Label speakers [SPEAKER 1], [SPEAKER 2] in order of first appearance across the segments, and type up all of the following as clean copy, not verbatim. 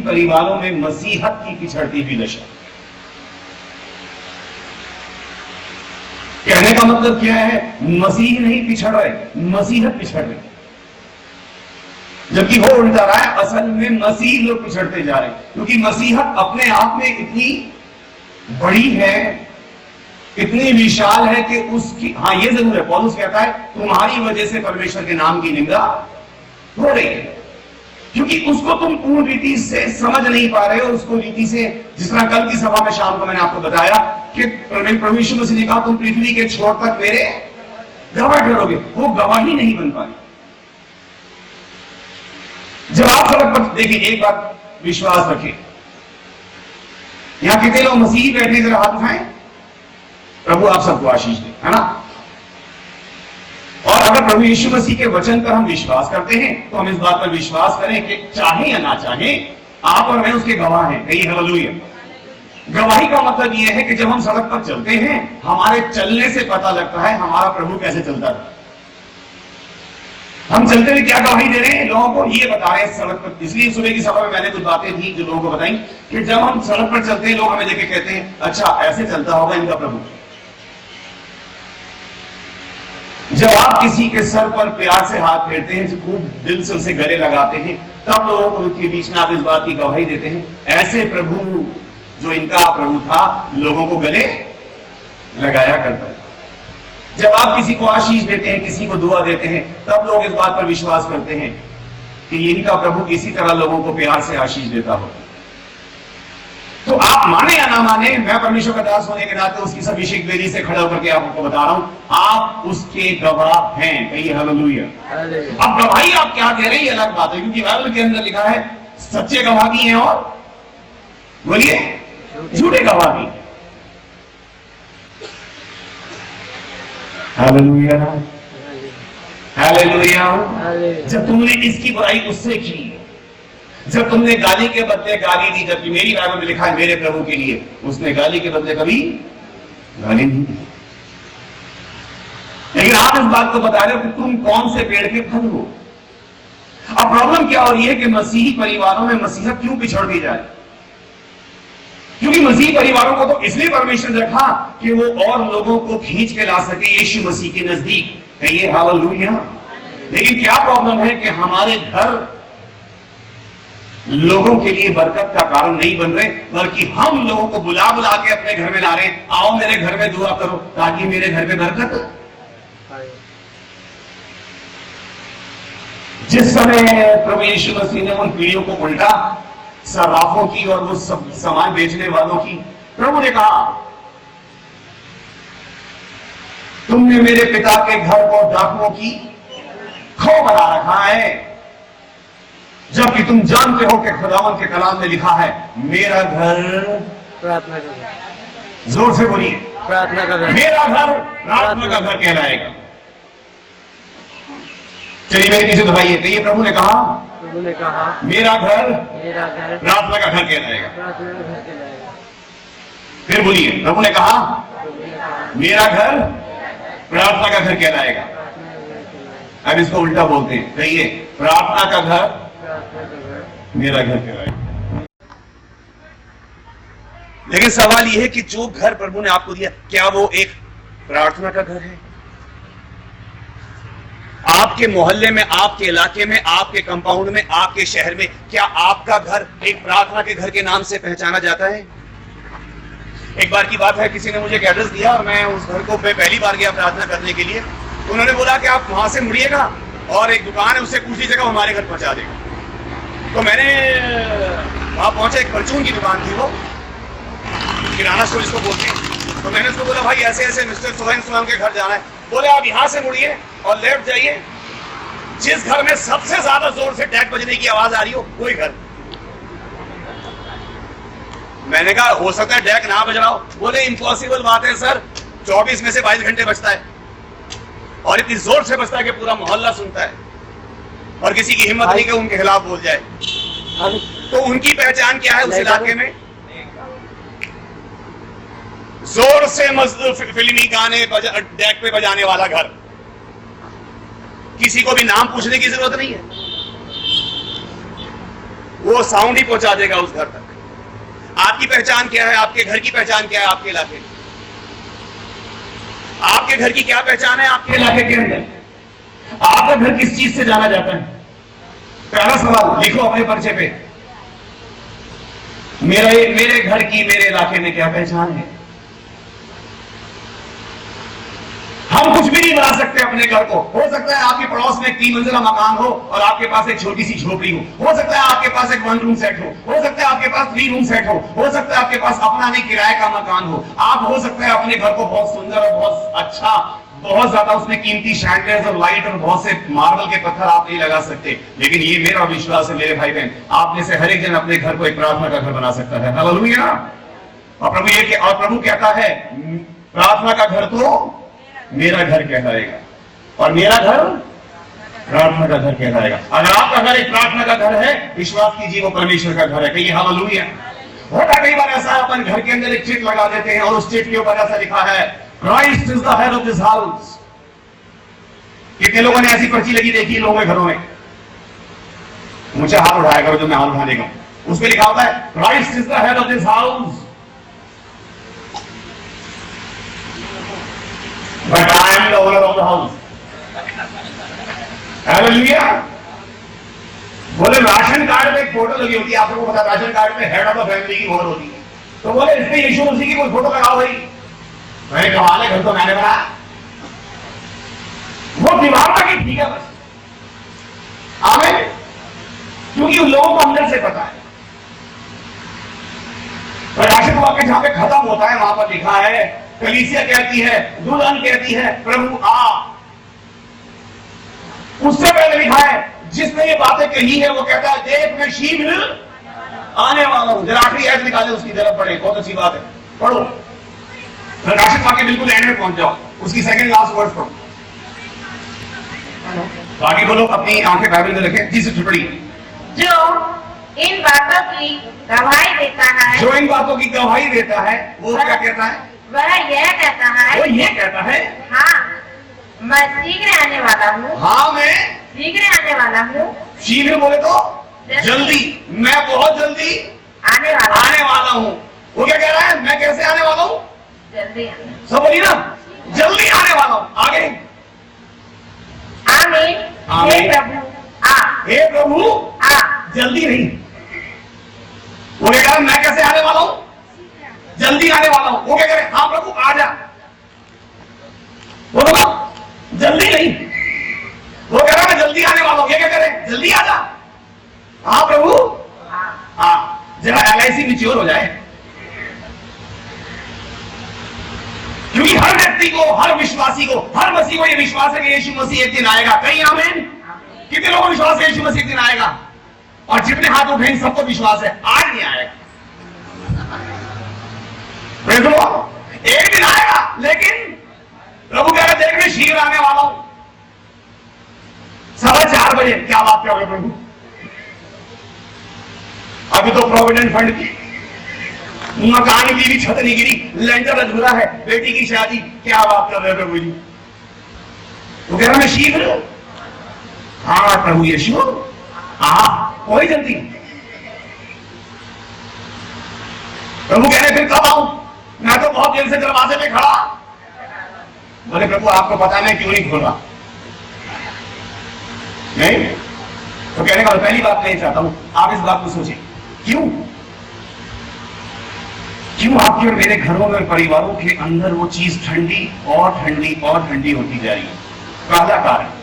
[SPEAKER 1] परिवारों में मसीहत की पिछड़ती हुई दशा। कहने का मतलब क्या है? मसीह नहीं पिछड़ रहे, मसीहत पिछड़ रही, जबकि हो उल्टा रहा है। असल में मसीह लोग पिछड़ते जा रहे हैं, क्योंकि मसीहत अपने आप में इतनी बड़ी है, इतनी विशाल है कि उसकी, हाँ ये जरूर है, पौलुस कहता है तुम्हारी वजह से परमेश्वर के नाम की निंदा हो रही है, क्योंकि उसको तुम पूर्ण रीति से समझ नहीं पा रहे हो। उसको रीति से, जिस तरह कल की सभा में शाम को मैंने आपको बताया कि प्रभु यीशु मसीह ने कहा तुम पृथ्वी के छोर तक मेरे गवाह ठहरोगे, वो गवाही नहीं बन पाई। जब आप सड़क पर देखिए, एक बात विश्वास रखें, यहां कितने लोग मसीही बैठे, जरा हाथ उठाएं। प्रभु आप सबको आशीष दे, है ना। और अगर प्रभु यीशु मसीह के वचन पर हम विश्वास करते हैं तो हम इस बात पर विश्वास करें कि चाहे या ना चाहे आप और मैं उसके गवाह हैं। कहिए हालेलुया। गवाही का मतलब यह है कि जब हम सड़क पर चलते हैं, हमारे चलने से पता लगता है हमारा प्रभु कैसे चलता है। हम चलते हुए क्या गवाही दे रहे हैं? लोगों को ये बता रहे हैं सड़क पर। इसलिए सुबह की सभा में मैंने कुछ बातें थी जो लोगों को बताई कि जब हम सड़क पर चलते हैं, लोग हमें देख के कहते हैं अच्छा ऐसे चलता होगा इनका प्रभु। जब आप किसी के सर पर प्यार से हाथ फेरते हैं, जो खूब दिल से उसे गले लगाते हैं, तब लोगों को उनके बीच में आप इस बात की गवाही देते हैं, ऐसे प्रभु जो इनका प्रभु था लोगों को गले लगाया करता है। जब आप किसी को आशीष देते हैं, किसी को दुआ देते हैं, तब लोग इस बात पर विश्वास करते हैं कि इनका प्रभु इसी तरह लोगों को प्यार से आशीष देता हो। तो आप माने या ना माने, मैं परमेश्वर का दास होने के नाते उसकी सब अभिषेक वेदी से खड़ा होकर के आपको बता रहा हूं, आप उसके गवाह हैं। कहिए हालेलुया। अब गवाही आप क्या दे रहे हैं ये अलग बात है, क्योंकि बाइबल के अंदर लिखा है सच्चे गवाह भी हैं और बोलिए झूठे गवाह भी। Hallelujah hallelujah. जब तुमने इसकी बुराई उससे की, जब तुमने गाली के बदले गाली दी, जबकि मेरी बाइबल में लिखा है मेरे प्रभु के लिए उसने गाली के बदले कभी गाली नहीं दी। लेकिन आप इस बात को बता रहे हो कि तुम कौन से पेड़ के फल हो। अब प्रॉब्लम क्या हो रही है कि मसीही परिवारों में मसीहत क्यों पिछड़ती जाए? क्योंकि मसीही परिवारों को तो इसलिए परमेश्वर ने रखा कि वो और लोगों को खींच के ला सके यीशु मसीह के नजदीक। कहिए हालेलुया। लेकिन क्या प्रॉब्लम है कि हमारे घर लोगों के लिए बरकत का कारण नहीं बन रहे, बल्कि हम लोगों को बुला बुला के अपने घर में ला रहे हैं, आओ मेरे घर में दुआ करो ताकि मेरे घर में बरकत। जिस समय प्रभु यीशु मसीह ने उन पीढ़ियों को उल्टा, सर्राफों की और वो सब सामान बेचने वालों की, प्रभु ने कहा तुमने मेरे पिता के घर को डाकुओं की खो बना रखा है, जबकि तुम जानते हो कि खुदावन के कलाम में लिखा है मेरा घर
[SPEAKER 2] प्रार्थना का घर।
[SPEAKER 1] जोर से बोलिए
[SPEAKER 2] प्रार्थना का घर।
[SPEAKER 1] मेरा घर प्रार्थना का घर कहलाएगा। चलिए मेरे पीछे दबाइए। कहिए प्रभु ने कहा मेरा घर प्रार्थना का घर कहलाएगा।
[SPEAKER 2] प्रार्थना का घर कहलाएगा।
[SPEAKER 1] फिर बोलिए प्रभु ने कहा मेरा घर प्रार्थना का घर कहलाएगा। अब इसको उल्टा बोलते हैं। कहिए प्रार्थना का घर मेरा घर कहलाएगा। लेकिन सवाल यह है कि जो घर प्रभु ने आपको दिया, क्या वो एक प्रार्थना का घर है? आपके मोहल्ले में, आपके इलाके में, आपके कंपाउंड में, आपके शहर में, क्या आपका घर एक प्रार्थना के घर के नाम से पहचाना जाता है? एक बार की बात है, किसी ने मुझे एक एड्रेस दिया और मैं उस घर को पहली बार गया प्रार्थना करने के लिए। तो उन्होंने बोला कि आप वहां से मुड़िएगा और एक दुकान है, उससे पूछ लीजिएगा, हमारे घर पहुंचा देगा। तो मैंने वहां पहुंचा, एक परचून की दुकान थी, वो किराना स्टोर इसको बोलते हैं। तो मैंने उसको बोला भाई ऐसे ऐसे मिस्टर सोहन सुनाम के घर जाना है। बोले आप यहां से मुड़िए और लेफ्ट जाइए, जिस घर में सबसे ज्यादा जोर से टैग बजने की आवाज आ रही हो वही घर। मैंने कहा हो सकता है डैक ना बज रहा हो। बोले इम्पॉसिबल बात है सर, 24 में से 22 घंटे बजता है और इतनी जोर से बजता है कि पूरा मोहल्ला सुनता है और किसी की हिम्मत नहीं कि उनके खिलाफ बोल जाए। तो उनकी पहचान क्या है उस इलाके में? जोर से फिल्मी गाने डैक पे बजाने वाला घर। किसी को भी नाम पूछने की जरूरत नहीं है। वो साउंड ही पहुंचा देगा उस घर तक। आपकी पहचान क्या है? आपके घर की पहचान क्या है? आपके इलाके की आपके घर की क्या पहचान है? आपके इलाके के अंदर आपका घर किस चीज से जाना जाता है? पहला सवाल लिखो अपने पर्चे पे, मेरे घर की, मेरे इलाके में क्या पहचान है? हम कुछ भी नहीं बना सकते अपने घर को। हो सकता है आपके पड़ोस में एक 3 मंजिला मकान हो और आपके पास एक छोटी सी झोपड़ी हो सकता है आपके पास एक 1 रूम सेट हो सकता है आपके पास 3 रूम सेट हो सकता है आपके पास अपना नहीं किराए का मकान हो। आप हो सकता है अपने घर को बहुत सुंदर और बहुत अच्छा, बहुत ज्यादा उसमें कीमती शैंडलियर्स और लाइट और बहुत से मार्बल के पत्थर आप नहीं लगा सकते, लेकिन ये मेरा विश्वास है मेरे भाई बहन, आप में से हर एक जन अपने घर को एक प्रार्थना का घर बना सकता है। हालेलुया। और प्रभु कहता है प्रार्थना का घर तो मेरा घर कहलाएगा और मेरा घर प्रार्थना का घर कहलाएगा। अगर आपका घर एक प्रार्थना का घर है, विश्वास कीजिए वो परमेश्वर का घर है। कहिए हालेलुया। होता कई बार ऐसा है, अपन घर के अंदर एक चिट लगा देते हैं और उस चिट के ऊपर ऐसा लिखा है Christ is the head of this house. कितने लोगों ने ऐसी पर्ची लगी देखी लोगों के घरों में? मुझे हाथ उठाया करो जो मैं हाथ उठाने का। उस पर लिखा होता है Christ is the head of this house but I am the owner of the house. Hallelujah. बोले राशन कार्ड में एक फोटो लगी होती है, आप लोगों को पता है राशन कार्ड में हेड ऑफ द फैमिली की मोहर होती है, तो बोले इसमें यीशु मसीह की कोई फोटो लगाओ भाई। मैंने कमाल है, घर तो मैंने बनाया। वो दीवार की ठीक है बस, आमीन, क्योंकि उन लोगों को अंदर से पता है। राशन वाक्य जहां पे खत्म होता है वहां पर लिखा है, कलीसिया कहती है, दुल्हन कहती है प्रभु आ। उससे पहले लिखा है जिसने ये बातें कही है वो कहता है देख मैं शीघ्र आने वाला हूं। जरा आखिरी ऐड निकाले उसकी तरफ पढ़े, बहुत अच्छी बात है, पढ़ो। राशन वाक्य बिल्कुल एंड में पहुंच जाओ, उसकी सेकंड लास्ट वर्ड पढ़ो। बाकी बोलो अपनी आंखें बाइबल में रखें। जी से पढ़िए।
[SPEAKER 3] जो इन बातों की गवाही देता है,
[SPEAKER 1] जो इन बातों की गवाही देता है वो क्या कहता है?
[SPEAKER 3] वह यह कहता है,
[SPEAKER 1] वो ये कहता है
[SPEAKER 3] हाँ मैं शीघ्र आने वाला हूँ।
[SPEAKER 1] हाँ मैं
[SPEAKER 3] शीघ्र आने वाला हूँ।
[SPEAKER 1] शीघ्र बोले तो जल्दी, मैं बहुत जल्दी
[SPEAKER 3] आने
[SPEAKER 1] वाला हूँ। वो क्या कह रहा है? मैं कैसे आने वाला हूँ?
[SPEAKER 3] जल्दी।
[SPEAKER 1] सब बोली ना, जल्दी आने वाला हूँ। आगे
[SPEAKER 3] आमीन। हे प्रभु आ,
[SPEAKER 1] हे प्रभु
[SPEAKER 3] आ।
[SPEAKER 1] जल्दी नहीं, वो क्या कह रहा है? मैं कैसे आने वाला हूँ? जल्दी आने वाला हूं। वो क्या कह रहे? हाँ प्रभु आ जा। बोलो ना, जल्दी नहीं, वो कह रहा है मैं जल्दी आने वाला हूं। ये क्या कह रहे? जल्दी आ जा। हाँ प्रभु हाँ। जरा LIC मैच्योर हो जाए, क्योंकि हर व्यक्ति को, हर विश्वासी को, हर मसीह को यह विश्वास है कि यीशु मसीह एक दिन आएगा। कहीं आमीन। कितने लोगों को विश्वास है यीशु मसीह एक दिन आएगा? और जितने हाथ उठे सबको विश्वास है आज नहीं आएगा। एक दिन आएगा, लेकिन प्रभु कह रहे देख मैं शीघ्र आने वाला हूं। 4:15 बजे। क्या बात कर रहे प्रभु? अभी तो प्रोविडेंट फंड की मकान की भी छत नहीं गिरी, लेंटर अधूरा है, बेटी की शादी। क्या बात कर रहे प्रभु जी? वो कह रहा मैं शीघ्र। हाँ प्रभु यीशु हाँ, कोई जल्दी। प्रभु कह रहे फिर कब आऊं? मैं तो बहुत देर से दरवाजे पे खड़ा। बोले प्रभु आपको पता नहीं क्यों नहीं खोल रहा? नहीं तो कहने का पहली बात मैं चाहता हूं आप इस बात को सोचें, क्यों आपके और मेरे घरों में, परिवारों के अंदर वो चीज ठंडी और ठंडी और ठंडी होती जा रही है? पहला कारण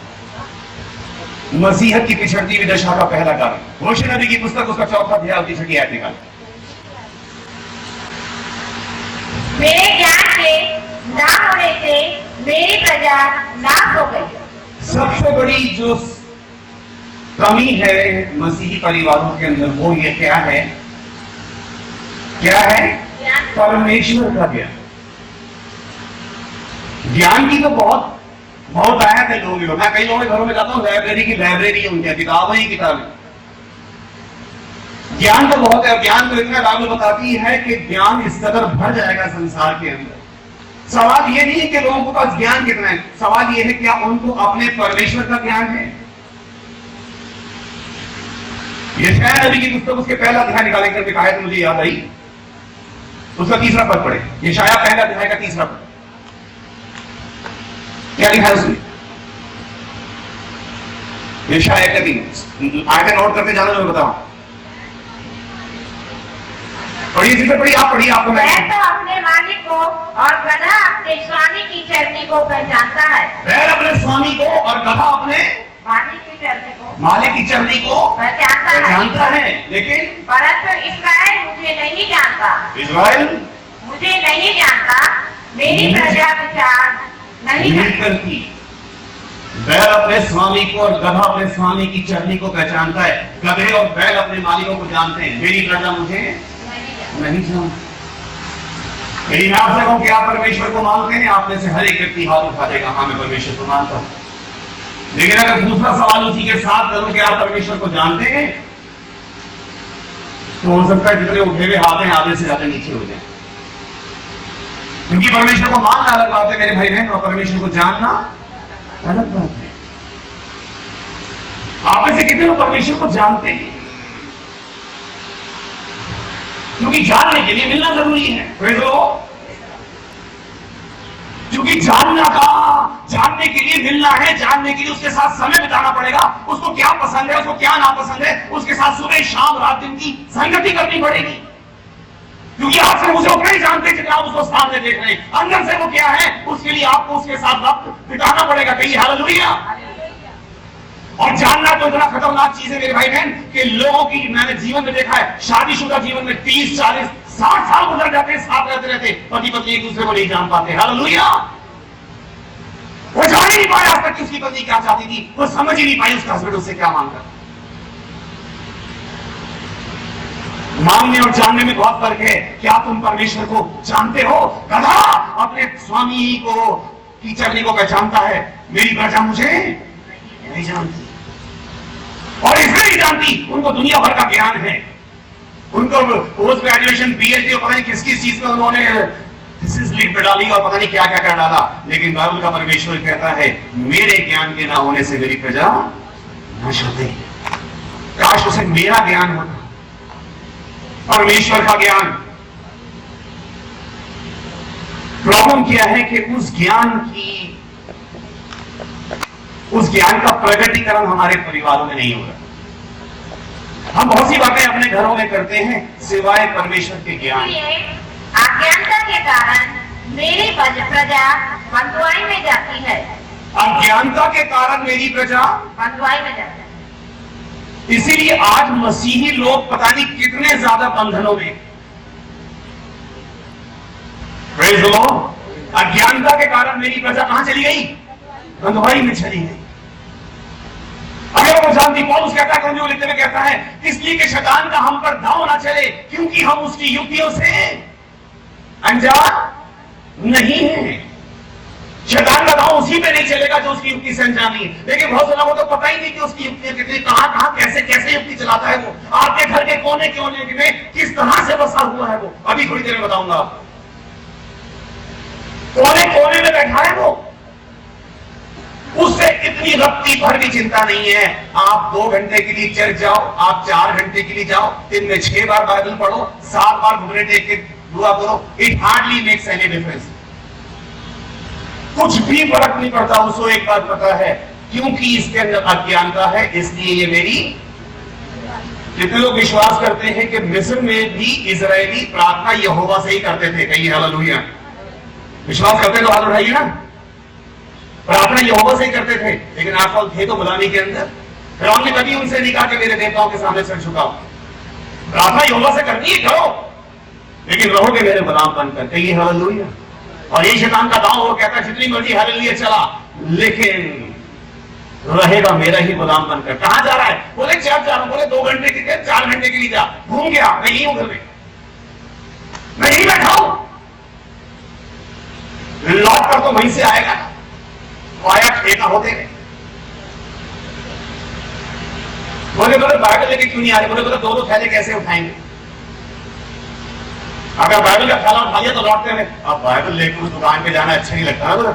[SPEAKER 1] मसीहत की पिछड़ती हुई दशा का पहला कारण। होशे नबी की पुस्तक उसका 4था अध्याय उसकी 6ठी आयत निकाल।
[SPEAKER 3] मेरे ज्ञान के ना होने से मेरी प्रजा नाश हो गई।
[SPEAKER 1] सबसे बड़ी जो कमी है मसीही परिवारों के अंदर वो ये क्या है? क्या है? परमेश्वर का ज्ञान। ज्ञान की तो बहुत आयत है लोगों की। मैं कई लोगों के घरों में जाता हूँ, लाइब्रेरी की लाइब्रेरी है उनकी, किताबें ही किताबें। ज्ञान तो बहुत है, ज्ञान तो इतना बाइबल बताती है कि ज्ञान इस कदर भर जाएगा संसार के अंदर। सवाल ये नहीं है कि लोगों के पास ज्ञान कितना है, सवाल ये है क्या उनको अपने परमेश्वर का ज्ञान है? यशायाह नबी की पुस्तक उसके पहला अध्याय निकालें करके कहा है तो मुझे याद आई, उसका तीसरा पद पढ़े। यशायाह पहला अध्याय का तीसरा पद क्या लिखा है उसमें? यशायाह का 3 आयतें नोट करते जाना, मैं बताऊं। पढ़िए जिसे पढ़िए, आप पढ़िए, आपको
[SPEAKER 3] वह तो अपने मालिक को और गधा अपने स्वामी की चरनी को पहचानता है।
[SPEAKER 1] बैल अपने स्वामी को और गधा अपने
[SPEAKER 3] मालिक की चरनी को,
[SPEAKER 1] मालिक की चरनी को
[SPEAKER 3] पहचानता है,
[SPEAKER 1] लेकिन
[SPEAKER 3] परंतु इस्राएल मुझे नहीं जानता।
[SPEAKER 1] इस्राएल
[SPEAKER 3] मुझे नहीं जानता, मेरी प्रजा विचार नहीं
[SPEAKER 1] करती। बैल अपने स्वामी को और गधा अपने स्वामी की चरनी को पहचानता है, गधे और बैल अपने मालिकों को जानते हैं, मेरी प्रजा मुझे नहीं जानती। मेरी मैं आपसे कहूं कि आप परमेश्वर को मानते हैं, आप में से हर एक व्यक्ति हाथ उठा देगा, हाँ मैं परमेश्वर को मानता हूं। लेकिन अगर दूसरा सवाल उसी के साथ करूं कि आप परमेश्वर को जानते हैं, तो हो सकता है जितने उठे हुए हाथ हैं आधे से ज्यादा नीचे हो जाए। क्योंकि परमेश्वर को मानना अलग बात है मेरे भाई बहन, और परमेश्वर को जानना अलग बात है। आप में से कितने लोग परमेश्वर को जानते हैं? क्योंकि जानने के लिए मिलना जरूरी है। क्योंकि जानने के लिए मिलना है, जानने के लिए उसके साथ समय बिताना पड़ेगा, उसको क्या पसंद है, उसको क्या नापसंद है, उसके साथ सुबह शाम रात दिन की संगति करनी पड़ेगी। क्योंकि आप सिर्फ उसे उतना ही जानते हैं जितना आप उसको सामने देख रहे हैं, अंदर से वो क्या है उसके लिए आपको उसके साथ वक्त बिताना पड़ेगा। कहीं हालेलुया। और जानना तो इतना खतरनाक चीज है मेरे भाई बहन कि लोगों की मैंने जीवन में देखा है, शादीशुदा जीवन में 30, 40, 60 साल गुजर जाते हैं, साथ रहते रहते पति पत्नी एक दूसरे को नहीं जान पाते। हालेलुया। वो जान ही नहीं पाया आज तक कि उसकी पत्नी क्या चाहती थी, वो समझ ही नहीं पाई उसका हस्बैंड उससे क्या मांग रहा। मांगने और जानने में बहुत फर्क है। क्या तुम परमेश्वर को जानते हो? गधा अपने स्वामी को की चरनी को पहचानता है, मेरी प्रजा मुझे नहीं जानती। और इसलिए नहीं जानती, उनको दुनिया भर का ज्ञान है, उनको पोस्ट ग्रेजुएशन पीएचडी और पता नहीं किस किस चीज में उन्होंने लीड पे डाली और पता नहीं क्या क्या कर डाला। लेकिन बाइबल का परमेश्वर कहता है मेरे ज्ञान के ना होने से मेरी प्रजा नष्ट होती। काश उसे मेरा ज्ञान होता, परमेश्वर का ज्ञान। प्रॉब्लम क्या है कि उस ज्ञान का प्रगटीकरण हमारे परिवारों में नहीं हो रहा। हम बहुत सी बातें अपने घरों में करते हैं सिवाय परमेश्वर के ज्ञान।
[SPEAKER 3] अज्ञानता के कारण मेरी प्रजा बंधुआई में जाती है।
[SPEAKER 1] अज्ञानता के कारण मेरी प्रजा
[SPEAKER 3] बंधुआई में जाती है।
[SPEAKER 1] इसीलिए आज मसीही लोग पता नहीं कितने ज्यादा बंधनों में। Praise the Lord. अज्ञानता के कारण मेरी प्रजा कहां चली गई? बंधुआई में चली गई। अगर वो जानती, पौलुस कहता है, जो लिखते हुए कहता है इसलिए कि शैतान का हम पर दांव ना चले, क्योंकि हम उसकी युक्तियों से अनजान नहीं है। शैतान का दांव उसी पे नहीं चलेगा जो उसकी युक्ति से अनजान नहीं है। लेकिन बहुत से लोगों को तो पता ही नहीं कि उसकी युक्ति कितनी कहां कैसे कैसे युक्ति चलाता है। वो आपके घर के कोने में किस तरह से बसा हुआ है। वो अभी थोड़ी देर में बताऊंगा। कोने में बैठा है वो, उससे इतनी रत्ती भर भी चिंता नहीं है। आप 2 घंटे के लिए चर्च जाओ, आप 4 घंटे के लिए जाओ, दिन में 6 बार बाइबल पढ़ो, 7 बार घुटने टेक के दुआ करो, it hardly makes any difference. कुछ भी फर्क नहीं पड़ता। उसको एक बात पता है, क्योंकि इसके अंदर अज्ञानता है, इसलिए ये मेरी। कितने लोग विश्वास करते हैं कि मिस्र में भी इजरायली प्रार्थना यहोवा से ही करते थे? कहीं हालेलुया। विश्वास करते तो हाथ उठाइए ना। प्रार्थना यहोवा से ही करते थे, लेकिन आप लोग थे तो गुलामी के अंदर। फिरौन ने कभी उनसे नहीं कहा कि मेरे देवताओं के सामने सर झुकाओ। प्रार्थना यहोवा से करनी है, करो, लेकिन रहोगे मेरे गुलाम बनकर। कहिए हालेलुया। और ये शैतान का दांव, वो कहता है जितनी मर्जी हालेलुया चला, लेकिन रहेगा मेरा ही गुलाम बनकर। कहां जा रहा है? बोले चर्च जा रहा हूं। बोले 2 घंटे के लिए, 4 घंटे के लिए जा। घूम गया, मैं यही हूं घर में, मैं यही बैठा हूं। लौट कर तो वहीं से आएगा, आया ठेका होते गए। बोले बाइबल लेके क्यों नहीं आ रहे? बोले 2 थैले कैसे उठाएंगे? अगर बाइबल का थैला उठा लिया तो लौटते हैं। अब बाइबल लेकर उस दुकान पे जाना अच्छा नहीं लगता ना।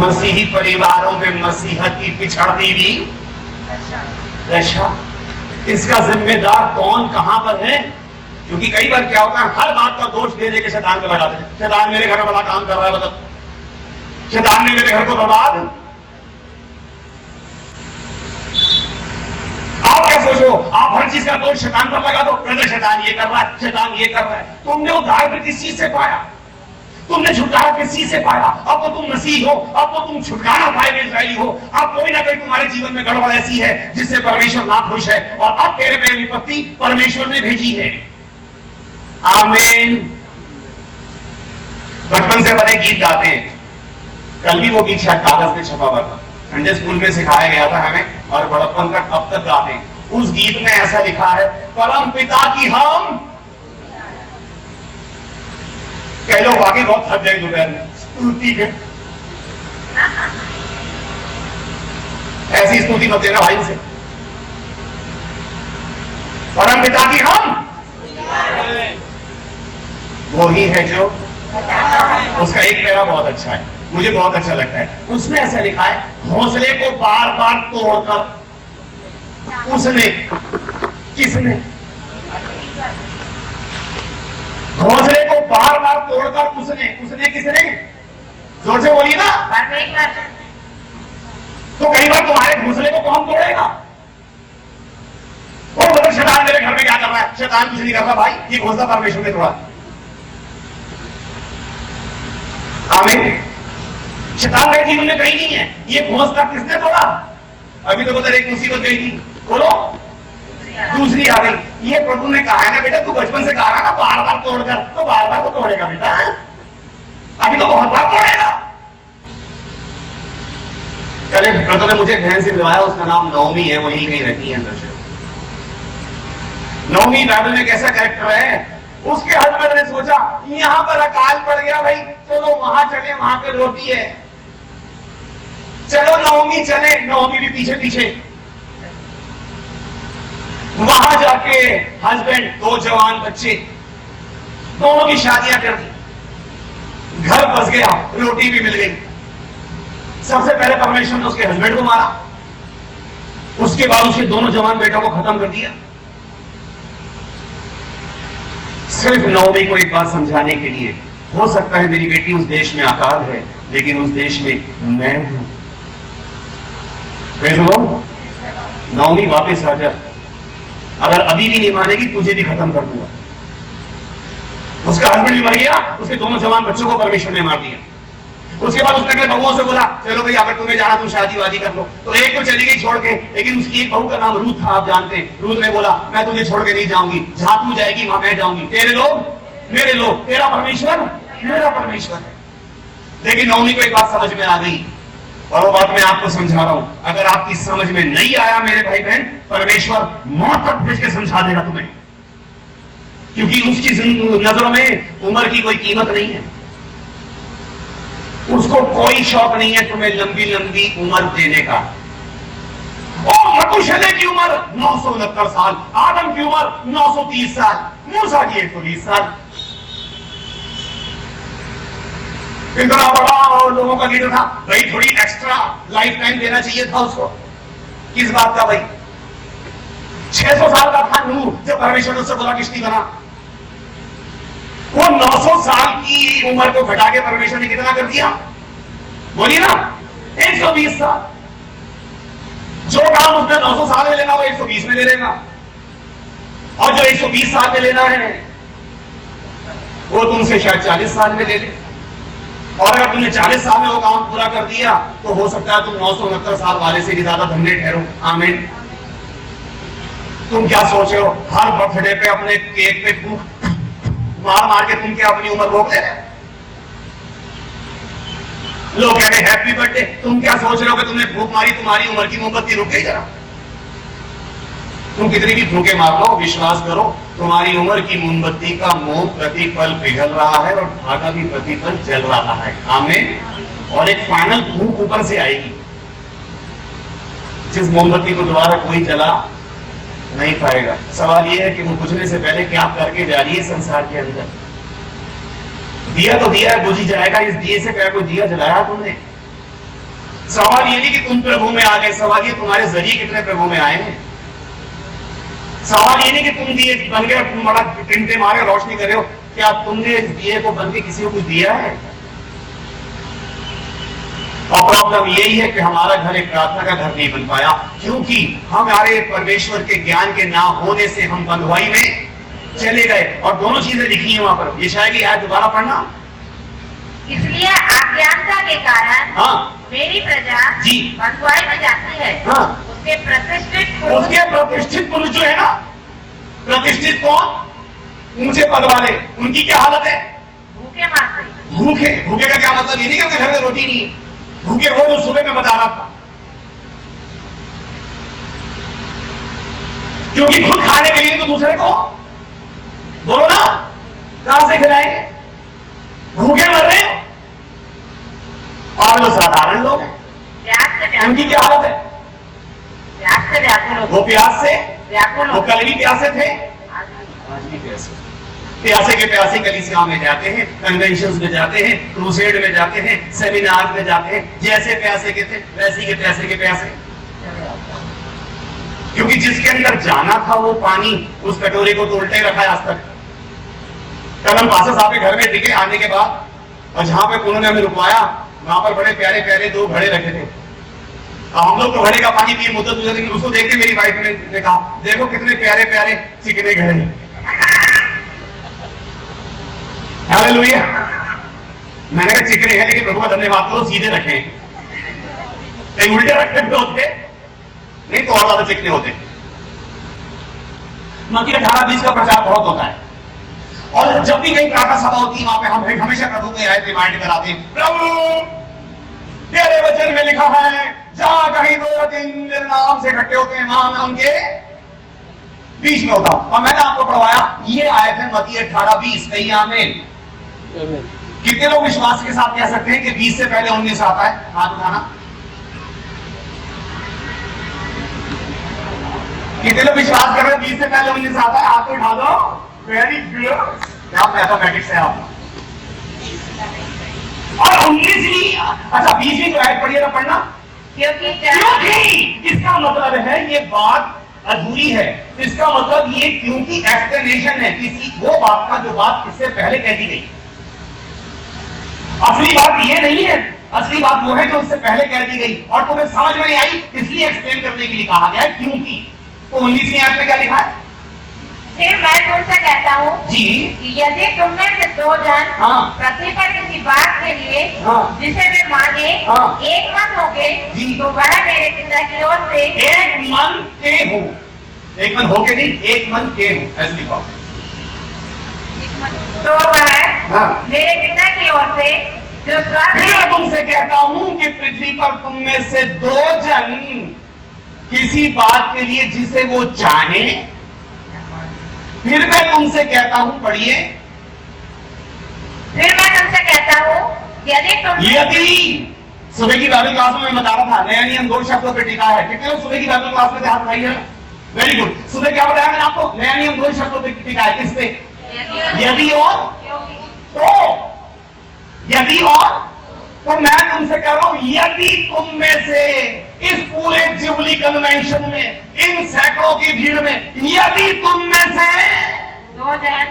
[SPEAKER 1] मसीही परिवारों में मसीहत की पिछड़ती भी अच्छा, इसका जिम्मेदार कौन कहां पर है? क्योंकि कई बार क्या होता है, हर बात का दोष दे दे के शैतान को लगाते हैं। शैतान मेरे घर में बड़ा काम कर रहा है, मतलब शैतान ने मेरे घर को बर्बाद। आप क्या सोचो, आप हर चीज का दोष शैतान पर लगा दो, कहते शैतान ये कर रहा है, शैतान ये कर रहा है। तुमने उद्धार फिर किस चीज से पाया? तुमने छुटकारा किस चीज से पाया? अब तो तुम मसीह हो, अब तो तुम छुटकारा पाए हुए इस्राएली हो। अब कोई ना कोई तुम्हारे जीवन में गड़बड़ ऐसी है जिससे परमेश्वर ना खुश है, और अब तेरे पे विपत्ति परमेश्वर ने भेजी है। आमीन। बचपन से बड़े गीत गाते हैं, कल भी वो गीत शायद कागज पे छपा हुआ था, संडे स्कूल में सिखाया गया था हमें, और बड़प्पन तक अब तक गाते हैं। उस गीत में ऐसा लिखा है, परम पिता की हम, कई लोग आगे बहुत थक गए दोपहर में स्तुति के, ऐसी स्तुति मत देना भाई से। परम पिता की हम वो ही है जो, उसका एक पैरा बहुत अच्छा है, मुझे बहुत अच्छा लगता है। उसमें ऐसा लिखा है, घोंसले को बार बार तोड़कर उसने, किसने? घोंसले को बार बार तोड़कर उसने किसने? जोर से बोलिए ना। तो कई बार तुम्हारे घोंसले को कौन तोड़ेगा? वो मतलब शैतान मेरे घर में क्या कर रहा है? शैतान कुछ नहीं कर रहा भाई, ये घोंसला परमेश्वर ने तोड़ा। आमीन। शैतान मेरे जीवन में कहीं नहीं है, ये घोंसला किसने तोड़ा? अभी तो बता, एक मुसीबत गई थी, बोलो दूसरी आ गई। ये प्रभु ने कहा है ना बेटा, तू बचपन से कहा ना बार बार तोड़कर, तो बार बार तो तोड़ेगा बेटा, अभी तो बहुत बार तोड़ेगा। चले, प्रभु ने मुझे बहन से मिलवाया, उसका नाम नवमी है, वहीं कहीं रहती है अंदर से। नवमी बाइबल में कैसा कैरेक्टर है? उसके हस्बैंड ने सोचा यहां पर अकाल पड़ गया भाई, चलो वहां चले, वहां पे रोटी है, चलो नवमी चले। नवमी भी पीछे पीछे, वहां जाके हस्बैंड, दो जवान बच्चे, दोनों की शादियां कर दी, घर बस गया, रोटी भी मिल गई। सबसे पहले परमेश्वर ने उसके हस्बैंड को मारा, उसके बाद उसके दोनों जवान बेटों को खत्म कर दिया। सिर्फ नवमी को एक बात समझाने के लिए, हो सकता है मेरी बेटी उस देश में अकाल है, लेकिन उस देश में मैं हूं। नवमी वापस आ जा, अगर अभी भी नहीं मानेगी तुझे भी खत्म कर दूंगा। उसका हस्बैंड भी मर गया, उसके दोनों जवान बच्चों को परमेश्वर ने मार दिया। उसके बाद उसने अपने बहुओं से बोला, चलो भाई अगर तुम्हें जाना तुम शादी वादी कर लो। तो एक तो चली गई छोड़ के, लेकिन उसकी एक बहू का नाम रूथ था, आप जानते हैं। रूथ ने बोला, मैं तुझे छोड़ के नहीं जाऊंगी, जहां तू जाएगी वहां मैं जाऊंगी, तेरे लोग मेरे लोग, तेरा परमेश्वर मेरा परमेश्वर है। लेकिन नवमी को एक बात समझ में आ गई, और वो बात मैं आपको समझा रहा हूं। अगर आपकी समझ में नहीं आया मेरे भाई बहन, परमेश्वर मौत तक भेज के समझा देगा तुम्हें, क्योंकि उसकी नजरों में उम्र की कोई कीमत नहीं है। उसको कोई शौक नहीं है तुम्हें लंबी लंबी उम्र देने का। और मथुशेलह की उम्र 969 साल, आदम की उम्र 930 साल, मूसा की 120 साल। इतना बड़ा और लोगों का लीडर था भाई, थोड़ी एक्स्ट्रा लाइफ टाइम देना चाहिए था उसको। किस बात का भाई? 600 साल का था नूह जब परमेश्वर ने उससे बोला किश्ती बना। वो 900 साल की उम्र को घटा के परमेश्वर ने कितना कर दिया? बोलिए ना, 120 साल। जो काम उसने 900 साल में लेना वो 120 में ले लेगा, और जो 120 साल में लेना है वो तुमसे शायद 40 साल में ले ले। और अगर तुमने 40 साल में वो काम पूरा कर दिया तो हो सकता है तुम 969 साल वाले से भी ज्यादा धन्य ठहरो। आमीन। तुम क्या सोच रहे हो? हर बर्थडे पे अपने केक पे फूंक मार मार के तुम क्या अपनी उम्र रोक ले रहे? लोग कह रहे हैप्पी बर्थडे, तुम क्या सोच रहे हो कि तुमने फूंक मारी तुम्हारी उम्र की मोमबत्ती रुक गई? जरा तुम कितनी भी फूंके मार लो, विश्वास करो तुम्हारी उम्र की मोमबत्ती का मोम प्रतिपल पिघल रहा है और धागा भी प्रतिपल जल रहा है। आमीन। और एक फाइनल फूंक ऊपर से आएगी, जिस मोमबत्ती को दोबारा कोई जला नहीं पाएगा। सवाल यह है कि वो बुझने से पहले क्या करके जा रही है संसार के अंदर? दिया तो दिया है, बुझ जाएगा। इस दिए से क्या कोई दिया जलाया तुमने? सवाल ये नहीं कि तुम प्रभु में आ गए, सवाल ये तुम्हारे जरिए कितने प्रभु में आए हैं। सवाल ये नहीं कि तुम दिए बन गए, तुम बड़ा टिंटे मारे रोशनी कर रहे हो, क्या तुमने इस दिए को बन के किसी को कुछ दिया है? और प्रॉब्लम यही है कि हमारा घर एक प्रार्थना का घर नहीं बन पाया, क्योंकि हमारे परमेश्वर के ज्ञान के ना होने से हम बंधुआई में चले गए। और दोनों चीजें लिखी हैं वहां पर, ये शायद की याद दोबारा पढ़ना।
[SPEAKER 3] इसलिए अज्ञानता के कारण
[SPEAKER 1] हाँ
[SPEAKER 3] मेरी प्रजा
[SPEAKER 1] जी
[SPEAKER 3] बंधुआई में जाती है।
[SPEAKER 1] हाँ
[SPEAKER 3] उसके प्रतिष्ठित
[SPEAKER 1] पुरुष जो है ना, प्रतिष्ठित कौन? ऊंचे पद वाले, उनकी क्या हालत है?
[SPEAKER 3] भूखे मारते।
[SPEAKER 1] भूखे, भूखे का क्या मतलब? ये नहीं कि उनके घर में रोटी नहीं है, भूखे वो जो सुबह में बता रहा था, क्योंकि खुद खाने के लिए तो दूसरे को बोलो ना, कहां से खिलाएंगे? भूखे मर रहे हैं। और जो साधारण लोग हैं उनकी क्या हालत है? वो प्यास से, वो कल भी प्यासे थे, आज भी प्यासे। प्यासे के प्यासे कलीसिया में जाते हैं, कन्वेंशन में जाते हैं, क्रूसेड में जाते हैं, सेमिनार में जाते हैं, जैसे प्यासे के थे वैसे के प्यासे। क्योंकि जिसके अंदर जाना था वो पानी, उस कटोरे को तो उल्टे रखा है आज तक। कल हम पासा साहब के घर में टिके आने के बाद, और जहां पे उन्होंने हमें रुकवाया वहां पर बड़े प्यारे प्यारे 2 घड़े रखे थे। हम लोग तो घड़े का पानी पिए मुद्दत गुजर, लेकिन उसको देख के मेरी वाइफ ने कहा देखो कितने प्यारे प्यारे चिकने घड़े हैं। हालेलुया। मैंने कहा चिकने हैं लेकिन प्रभु का धन्यवाद करो सीधे रखे, कहीं उल्टे रखे होते नहीं तो और ज्यादा चिकने होते। मत्ती 18-20 का प्रचार बहुत होता है, और जब भी कहीं प्रार्थना सभा होती है वहां पे हम हमेशा प्रभु के आयत रिमाइंड कराते हैं, प्रभु तेरे वचन में लिखा है जहां कहीं 2-3 मेरे नाम से इकट्ठे होते हैं वहां मैं उनके बीच में होता हूं। और मैंने आपको पढ़वाया ये आयत है मत्ती 18-20। कहीं आमीन। कितने लोग विश्वास के साथ कह सकते हैं कि 20 से पहले 19 आता है? हाथ उठाना। कितने लोग विश्वास कर रहे हैं 20 से पहले 19 आता है? हाथ उठा दो। Very good. क्या मैथमेटिक्स है आप? और 19 ही, अच्छा 20 ही तो ऐड पढ़िए ना, पढ़ना।
[SPEAKER 3] क्योंकि
[SPEAKER 1] इसका मतलब है ये बात अधूरी है। इसका मतलब ये क्योंकि एक्सप्लेनेशन है किसी वो बात का जो बात इससे पहले कह दी गई। असली बात ये नहीं है, असली बात वो है जो उससे पहले कह दी गई और तुम्हें समझ में नहीं आई, इसलिए एक्सप्लेन करने के लिए कहा गया है क्योंकि। तो 19वीं आयत में क्या लिखा है?
[SPEAKER 3] फिर मैं तुमसे कहता हूँ
[SPEAKER 1] जी,
[SPEAKER 3] यदि तुम में से 2 जन
[SPEAKER 1] हाँ,
[SPEAKER 3] पृथ्वी पर किसी बात के लिए
[SPEAKER 1] हाँ,
[SPEAKER 3] जिसे वे मांगे
[SPEAKER 1] हाँ,
[SPEAKER 3] एक मन होगे
[SPEAKER 1] जी,
[SPEAKER 3] तो वह मेरे पिता की ओर से
[SPEAKER 1] एक मन के हो। एक मन होके नहीं, एक मन के हो, ऐसे लिखा।
[SPEAKER 3] तो वह
[SPEAKER 1] हाँ,
[SPEAKER 3] मेरे पिता की ओर से जो स्वर्ग
[SPEAKER 1] फिर मैं तुमसे कहता हूं कि पृथ्वी पर तुम में से 2 जन किसी बात के लिए जिसे वो चाहे, फिर मैं तुमसे कहता हूं, पढ़िए,
[SPEAKER 3] फिर मैं तुमसे कहता हूँ
[SPEAKER 1] यदि सुबह की बाइबल क्लास में मैं बता रहा था नया नियम 2 शब्दों पे टिका है। कितने लोग सुबह की बाइबल क्लास में हाथ उठाइए? Very good. सुबह क्या बताया मैंने आपको? नया नियम 2 शब्दों पे टिका है। किस पे? यदि और तो। यदि और तो मैं तुमसे कह रहा हूं यदि तुम में से इस पूरे जुबली कन्वेंशन में, इन सैकड़ों की भीड़ में, यदि तुम में से
[SPEAKER 3] 2 जन,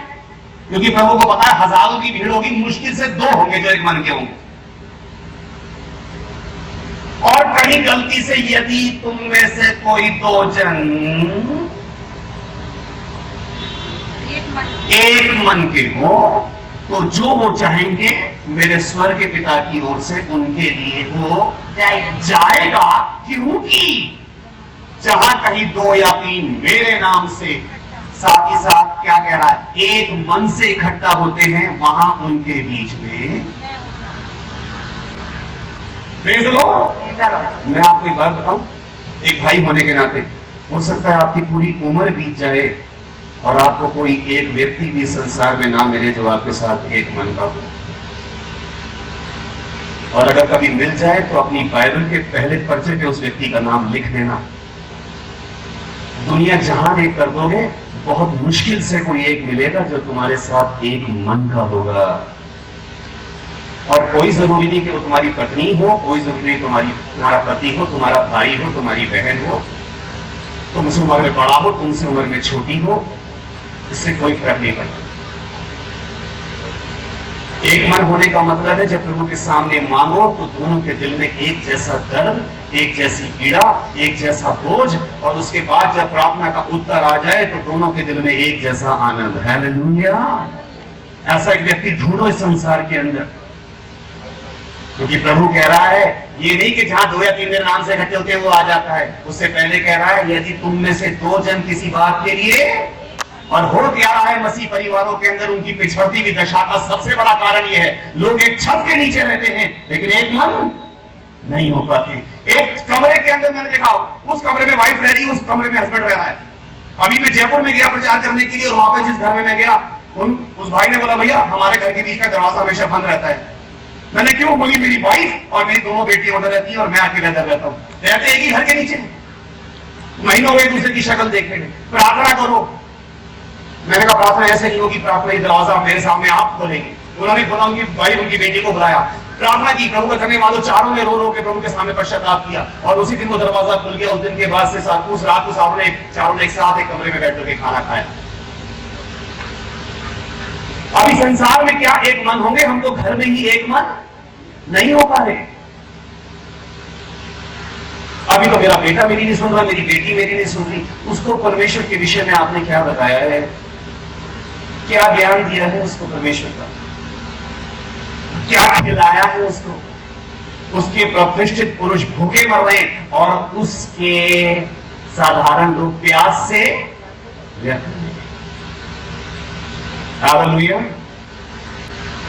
[SPEAKER 1] क्योंकि प्रभु को पता है हजारों की भीड़ होगी, मुश्किल से 2 होंगे जो एक मन के होंगे। और कहीं गलती से यदि तुम में से कोई 2 जन एक मन के हो तो जो वो चाहेंगे मेरे स्वर्ग के पिता की ओर से उनके लिए हो जाएगा। क्योंकि जहां कहीं 2 या 3 मेरे नाम से, साथ ही साथ क्या कह रहा है, एक मन से इकट्ठा होते हैं वहां उनके बीच में। Praise the Lord. मैं आपको एक बात बताऊं, एक भाई होने के नाते हो सकता है आपकी पूरी उम्र बीत जाए और आपको कोई एक व्यक्ति भी संसार में ना मिले जो आपके साथ एक मन का हो। और अगर कभी मिल जाए तो अपनी बाइबल के पहले पर्चे पे उस व्यक्ति का नाम लिख देना। दुनिया जहां देख कर दोगे बहुत मुश्किल से कोई एक मिलेगा जो तुम्हारे साथ एक मन का होगा। और कोई जरूरी नहीं कि वो तुम्हारी पत्नी हो, कोई जरूरी नहीं तुम्हारा पति हो, तुम्हारा भाई हो, तुम्हारी बहन हो, तुमसे उम्र में बड़ा हो, तुमसे उम्र में छोटी हो, इससे कोई फर्क नहीं पड़ता। एक मन होने का मतलब है जब प्रभु के सामने मांगो तो दोनों के दिल में एक जैसा दर्द, एक जैसी पीड़ा, एक जैसा बोझ, और उसके बाद जब प्रार्थना का उत्तर आ जाए तो दोनों के दिल में एक जैसा आनंद। हालेलुया। ऐसा एक व्यक्ति ढूंढो इस संसार के अंदर, क्योंकि प्रभु कह रहा है ये नहीं कि जहां 2 या 3 दिन नाम से इकट्ठे होते हैं वो आ जाता है। उससे पहले कह रहा है यदि तुम में से 2 जन किसी बात के लिए, और हो क्या रहा है मसीह परिवारों के अंदर उनकी पिछड़ती हुई दशा का सबसे बड़ा कारण यह है, लोग एक छत के नीचे रहते हैं लेकिन एक मन नहीं हो पाते। एक कमरे के अंदर मैंने देखा, उस कमरे में वाइफ रह रही, उस कमरे में हस्बैंड रह रहा है। अभी मैं जयपुर में गया प्रचार करने के लिए, और वहां पे जिस घर में मैं गया उस भाई ने बोला भैया हमारे घर के बीच का दरवाजा हमेशा बंद रहता है। मैंने क्यों? बोली मेरी वाइफ और मेरी दोनों बेटियां उधर रहती है और मैं अकेला इधर रहता हूँ। रहते एक ही घर के नीचे, महीनों में एक दूसरे की शक्ल देखने में। प्रार्थना करो। मैंने कहा प्रार्थना ऐसे नहीं होगी, प्रार्थना दरवाजा मेरे सामने आप खोलेंगे। उन्होंने बोला उनकी भाई उनकी बेटी को बुलाया, प्रार्थना की, प्रभु का धन्यवाद। चारों ने रो रो के प्रभु के सामने पश्चाताप किया और उसी दिन वो दरवाजा खुल गया। उस दिन के बाद से उस रात को चारों ने एक साथ एक कमरे में बैठ के खाना खाया। अभी संसार में क्या एक मन होंगे? हम तो घर में ही एक मन नहीं हो पा रहे। अभी तो मेरा बेटा मेरी नहीं सुन रहा, मेरी बेटी मेरी नहीं सुन रही। उसको परमेश्वर के विषय में आपने क्या बताया है? क्या ज्ञान दिया है उसको परमेश्वर का? क्या खिलाया है उसको? उसके प्रतिष्ठित पुरुष भूखे मर रहे और उसके साधारण लोग प्यास से hallelujah,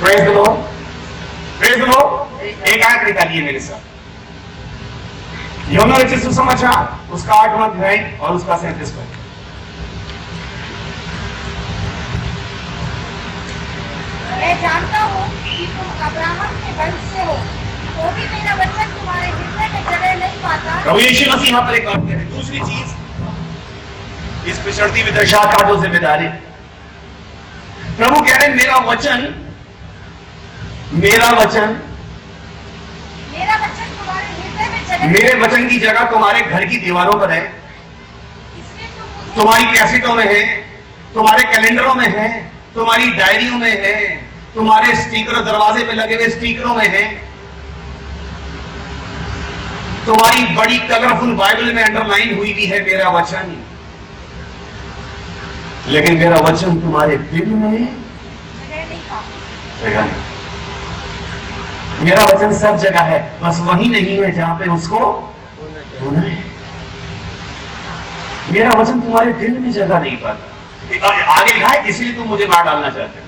[SPEAKER 1] praise the Lord, praise the Lord. एक आयत निकालिए मेरे साथ, यूहन्ना रचित सुसमाचार उसका 8वां अध्याय और उसका 37 पद।
[SPEAKER 3] मैं जानता हूँ कि तुम अब्राहम के वंश से हो, तो भी मेरा वचन तुम्हारे हृदय में जगह नहीं पाता।
[SPEAKER 1] प्रभु यीशु मसीह यहाँ पर एक बात कह रहे हैं। दूसरी चीज, इस पिछड़ती हुई दशा का जो जिम्मेदारी, प्रभु कह रहे हैं मेरा वचन
[SPEAKER 3] तुम्हारे हृदय में जगह,
[SPEAKER 1] मेरे वचन की जगह तुम्हारे घर की दीवारों पर है,
[SPEAKER 3] इसलिए तुम
[SPEAKER 1] तुम्हारी कैसेटों में है, तुम्हारे कैलेंडरों में है, तुम्हारी डायरियों में है, तुम्हारे स्टिकर दरवाजे पे लगे हुए स्टिकरों में है, तुम्हारी बड़ी कलरफुल बाइबल में अंडरलाइन हुई भी है मेरा वचन। लेकिन मेरा वचन तुम्हारे दिल में
[SPEAKER 3] जगह नहीं पाता।
[SPEAKER 1] जगह नहीं। मेरा वचन सब जगह है, बस वही नहीं है जहां पे उसको होना है। मेरा वचन तुम्हारे दिल में जगह नहीं पाता। आगे लिखा है इसलिए तुम मुझे मार डालना चाहते हो।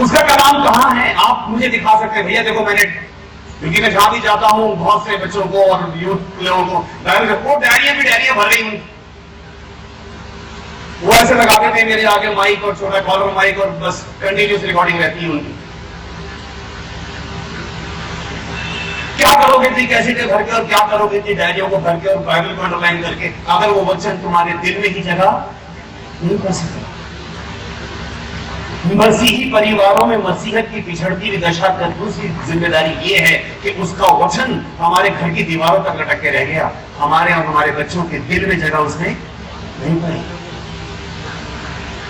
[SPEAKER 1] उसका कलाम कहां है? आप मुझे दिखा सकते हैं भैया देखो मैंने, क्योंकि मैं जहां भी जाता हूं बहुत से बच्चों को और यूथ लोगों को डायरियां भी डायरियां भर गई हुई। वो ऐसे लगाते थे मेरे आगे माइक और छोटा कॉलर माइक और बस कंटिन्यूस रिकॉर्डिंग रहती है उनकी। क्या करोगे इतनी कैसेटें भर के और क्या करोगे इतनी डायरियों को भर के और बाइबल को अंडरलाइन करके, अगर वो वचन तुम्हारे दिल में ही जगह नहीं कर सकता। मसीही परिवारों में मसीहत की पिछड़ती हुई दशा का दूसरी जिम्मेदारी ये है कि उसका वचन हमारे घर की दीवारों तक लटक के रह गया, हमारे और हमारे बच्चों के दिल में जगह उसने नहीं पाई।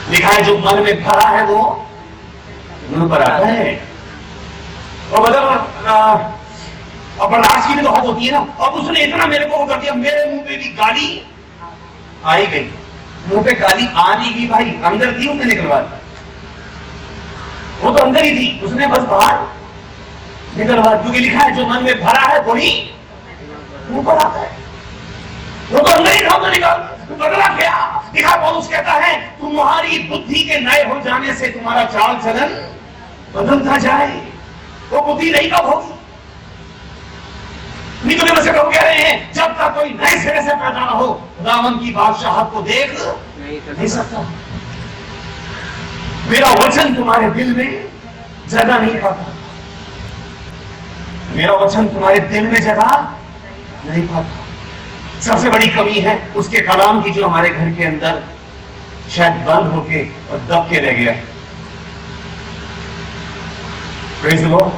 [SPEAKER 1] लिखा है जो मन में भरा है वो मुंह पर आता है। और मतलब और बर्दाश्त की भी तो हद होती है ना। अब उसने इतना मेरे को कर दिया, मेरे मुंह पे भी गाली आई गई। मुंह पे गाली आ नहीं गई भाई, अंदर थी उसने निकलवा दी। वो तो अंदर ही थी, उसने बस बाहर निकलवा, क्योंकि लिखा है जो मन में भरा है वही मुंह पर आता है। वो तो अंदर ही था, तो निकल बदला क्या? लिखा पौलुस कहता है तुम्हारी बुद्धि के नए हो जाने से तुम्हारा चाल चलन बदलता जाए। वो बुद्धि नहीं कब होगी? निकोदेमुस से कह रहे हैं जब तक कोई नए सिरे से पैदा ना हो खुदावंद की बादशाहत को देख नहीं सकता। मेरा वचन तुम्हारे दिल में जगह नहीं पाता। मेरा वचन तुम्हारे दिल में जगह नहीं पाता। सबसे बड़ी कमी है उसके कलाम की जो हमारे घर के अंदर शायद बंद होके और दब के रह गया है। Praise the Lord,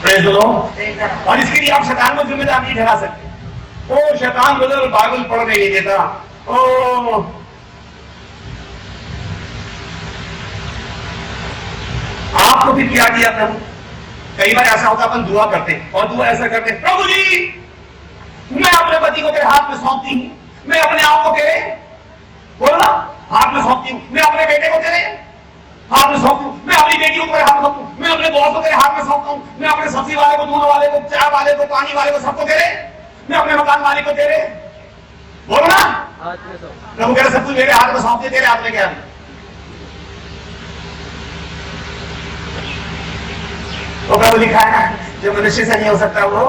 [SPEAKER 1] praise the Lord. और इसके लिए आप शैतान को जिम्मेदार नहीं ठहरा सकते। ओ शैतान ब्रदर बाइबल पढ़ने नहीं देता, ओ आपको भी क्या दिया प्रभु? कई बार ऐसा होता अपन दुआ करते और दुआ ऐसा करते, प्रभु जी मैं अपने पति को तेरे हाथ में सौंपती हूं, मैं अपने आप को तेरे बोलो ना हाथ में सौंपती हूं, मैं अपने बेटे को तेरे हाथ में सौंपती हूं, मैं अपनी बेटी को तेरे हाथ में सौंपती हूं, मैं अपने बॉस को तेरे हाथ में सौंपता हूं, मैं अपने सब्जी वाले को, दूध वाले को, चाय वाले को, पानी वाले को, सबको तेरे, मैं अपने मकान मालिक को तेरे बोलो ना।
[SPEAKER 2] हाथ में सौंप।
[SPEAKER 1] प्रभु कह रहे सब कुछ मेरे हाथ में सौंपते, तेरे हाथ में क्या है? तो प्रभु लिखा है ना जो मनुष्य से नहीं हो सकता वो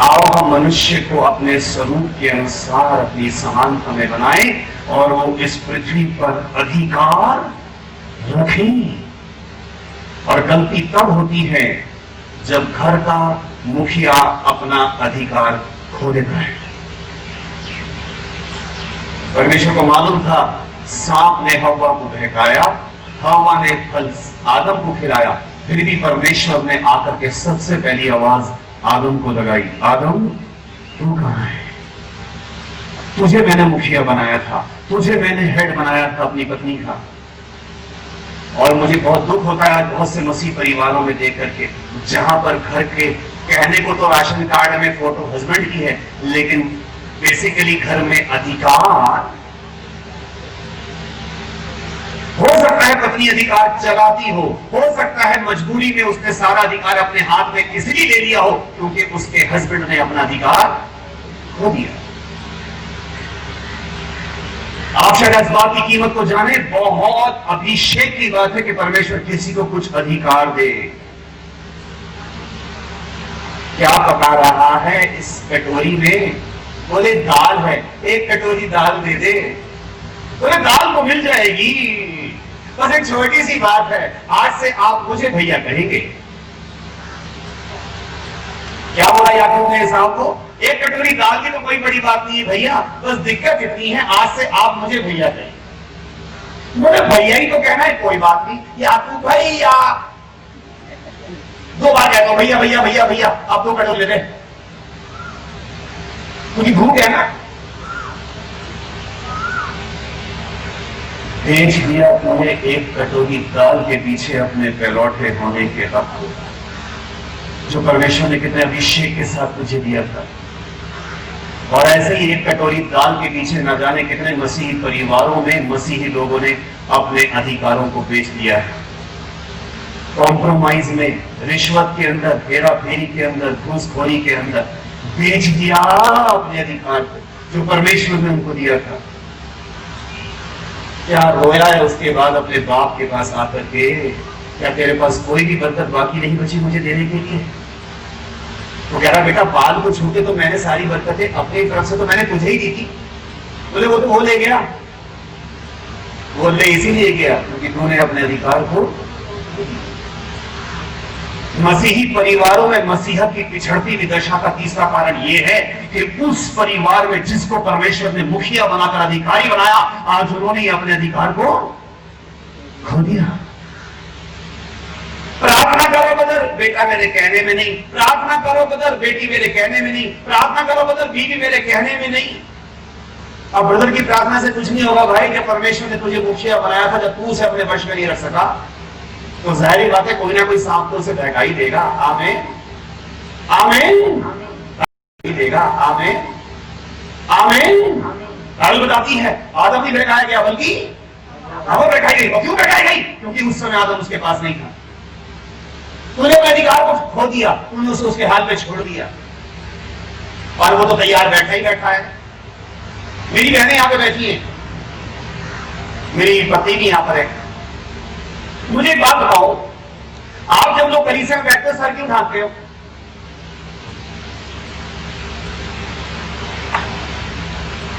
[SPEAKER 1] आओ हम मनुष्य को अपने स्वरूप के अनुसार अपनी समानता में बनाएं और वो इस पृथ्वी पर अधिकार रखें। और गलती तब होती है जब घर का मुखिया अपना अधिकार खो देता है। परमेश्वर को मालूम था सांप ने हवा को बहकाया, हवा ने फल आदम को खिलाया, फिर भी परमेश्वर ने आकर के सबसे पहली आवाज आदम को लगाई, आदम तू कहां है? तुझे मैंने मुखिया बनाया था, तुझे मैंने हेड बनाया था अपनी पत्नी का। और मुझे बहुत दुख होता है आज बहुत से मसीह परिवारों में देख करके जहां पर घर के कहने को तो राशन कार्ड में फोटो हस्बैंड की है, लेकिन बेसिकली घर में अधिकार हो सकता है पत्नी अधिकार चलाती हो सकता है मजबूरी में उसने सारा अधिकार अपने हाथ में इसलिए ले लिया हो क्योंकि उसके हस्बैंड ने अपना अधिकार खो दिया। आप शायद इस बात की कीमत को जाने, बहुत अभिषेक की बात है कि परमेश्वर किसी को कुछ अधिकार दे। क्या पका रहा है इस कटोरी में? बोले दाल है, एक कटोरी दाल दे दे। बोले दाल तो मिल जाएगी, बस एक छोटी सी बात है, आज से आप मुझे भैया कहेंगे। क्या बोला याकूब ने एसाव को? एक कटोरी दाल की तो कोई बड़ी बात नहीं है भैया, बस दिक्कत इतनी है आज से आप मुझे भैया कहेंगे। बोले भैया ही तो कहना है, कोई बात नहीं याकूब भैया। 2 बार कहता हूं भैया भैया भैया भैया, आप 2 कटोरी ले ले, तुझी भूख है ना? बेच दिया तूने एक कटोरी दाल के पीछे अपने पैलौठे होने के हक को, जो परमेश्वर ने कितने अभिषेक के साथ तुझे दिया था। और ऐसे ही एक कटोरी दाल के पीछे न जाने कितने मसीही परिवारों में मसीही लोगों ने अपने अधिकारों को बेच दिया है। कॉम्प्रोमाइज में, रिश्वत के अंदर, हेरा फेरी के अंदर, घूसखोरी के अंदर बेच दिया अपने अधिकार को जो परमेश्वर ने उनको दिया था। क्या रोया है उसके बाद अपने बाप के पास आकर के, क्या तेरे पास कोई भी बरकत बाकी नहीं बची मुझे देने के लिए? तो कह रहा बेटा बाल को छूटे तो मैंने सारी बरकतें अपनी तरफ से तो मैंने तुझे ही दी थी। बोले वो तो वो ले गया, वो ले इसीलिए गया क्योंकि तूने अपने अधिकार को। मसीही परिवारों में मसीहत की पिछड़ती हुई दशा का तीसरा कारण यह है कि उस परिवार में जिसको परमेश्वर ने मुखिया बनाकर अधिकारी बनाया, आज उन्होंने अपने अधिकार को खो दिया। प्रार्थना करो बदर, बेटा मेरे कहने में नहीं। प्रार्थना करो बदर, बेटी मेरे कहने में नहीं। प्रार्थना करो बदर, बीवी मेरे कहने में नहीं। अब ब्रदर की प्रार्थना से कुछ नहीं होगा भाई। जब परमेश्वर ने तुझे मुखिया बनाया था, जब तू उसे अपने वश में नहीं रख सका, तो जाहिर बात है कोई ना कोई सांप तो उसे बहका ही देगा। आमीन आमीन देगा। आमीन आमीन। बाइबल बताती है आदम नहीं बहकाया गया बल्कि हवा बहकाई गई। क्यों बहकाई गई? क्योंकि उस समय आदम उसके पास नहीं था। तूने अपने अधिकार को खो दिया, तूने उसे उसके हाथ में छोड़ दिया और वो तो तैयार बैठा ही बैठा है। मेरी बहनें यहां पे बैठी हैं, मेरी पत्नी भी यहां पर है। मुझे एक बात बताओ, आप जब लोग कलीसिया में बैठते हो सर क्यों ढांकते हो?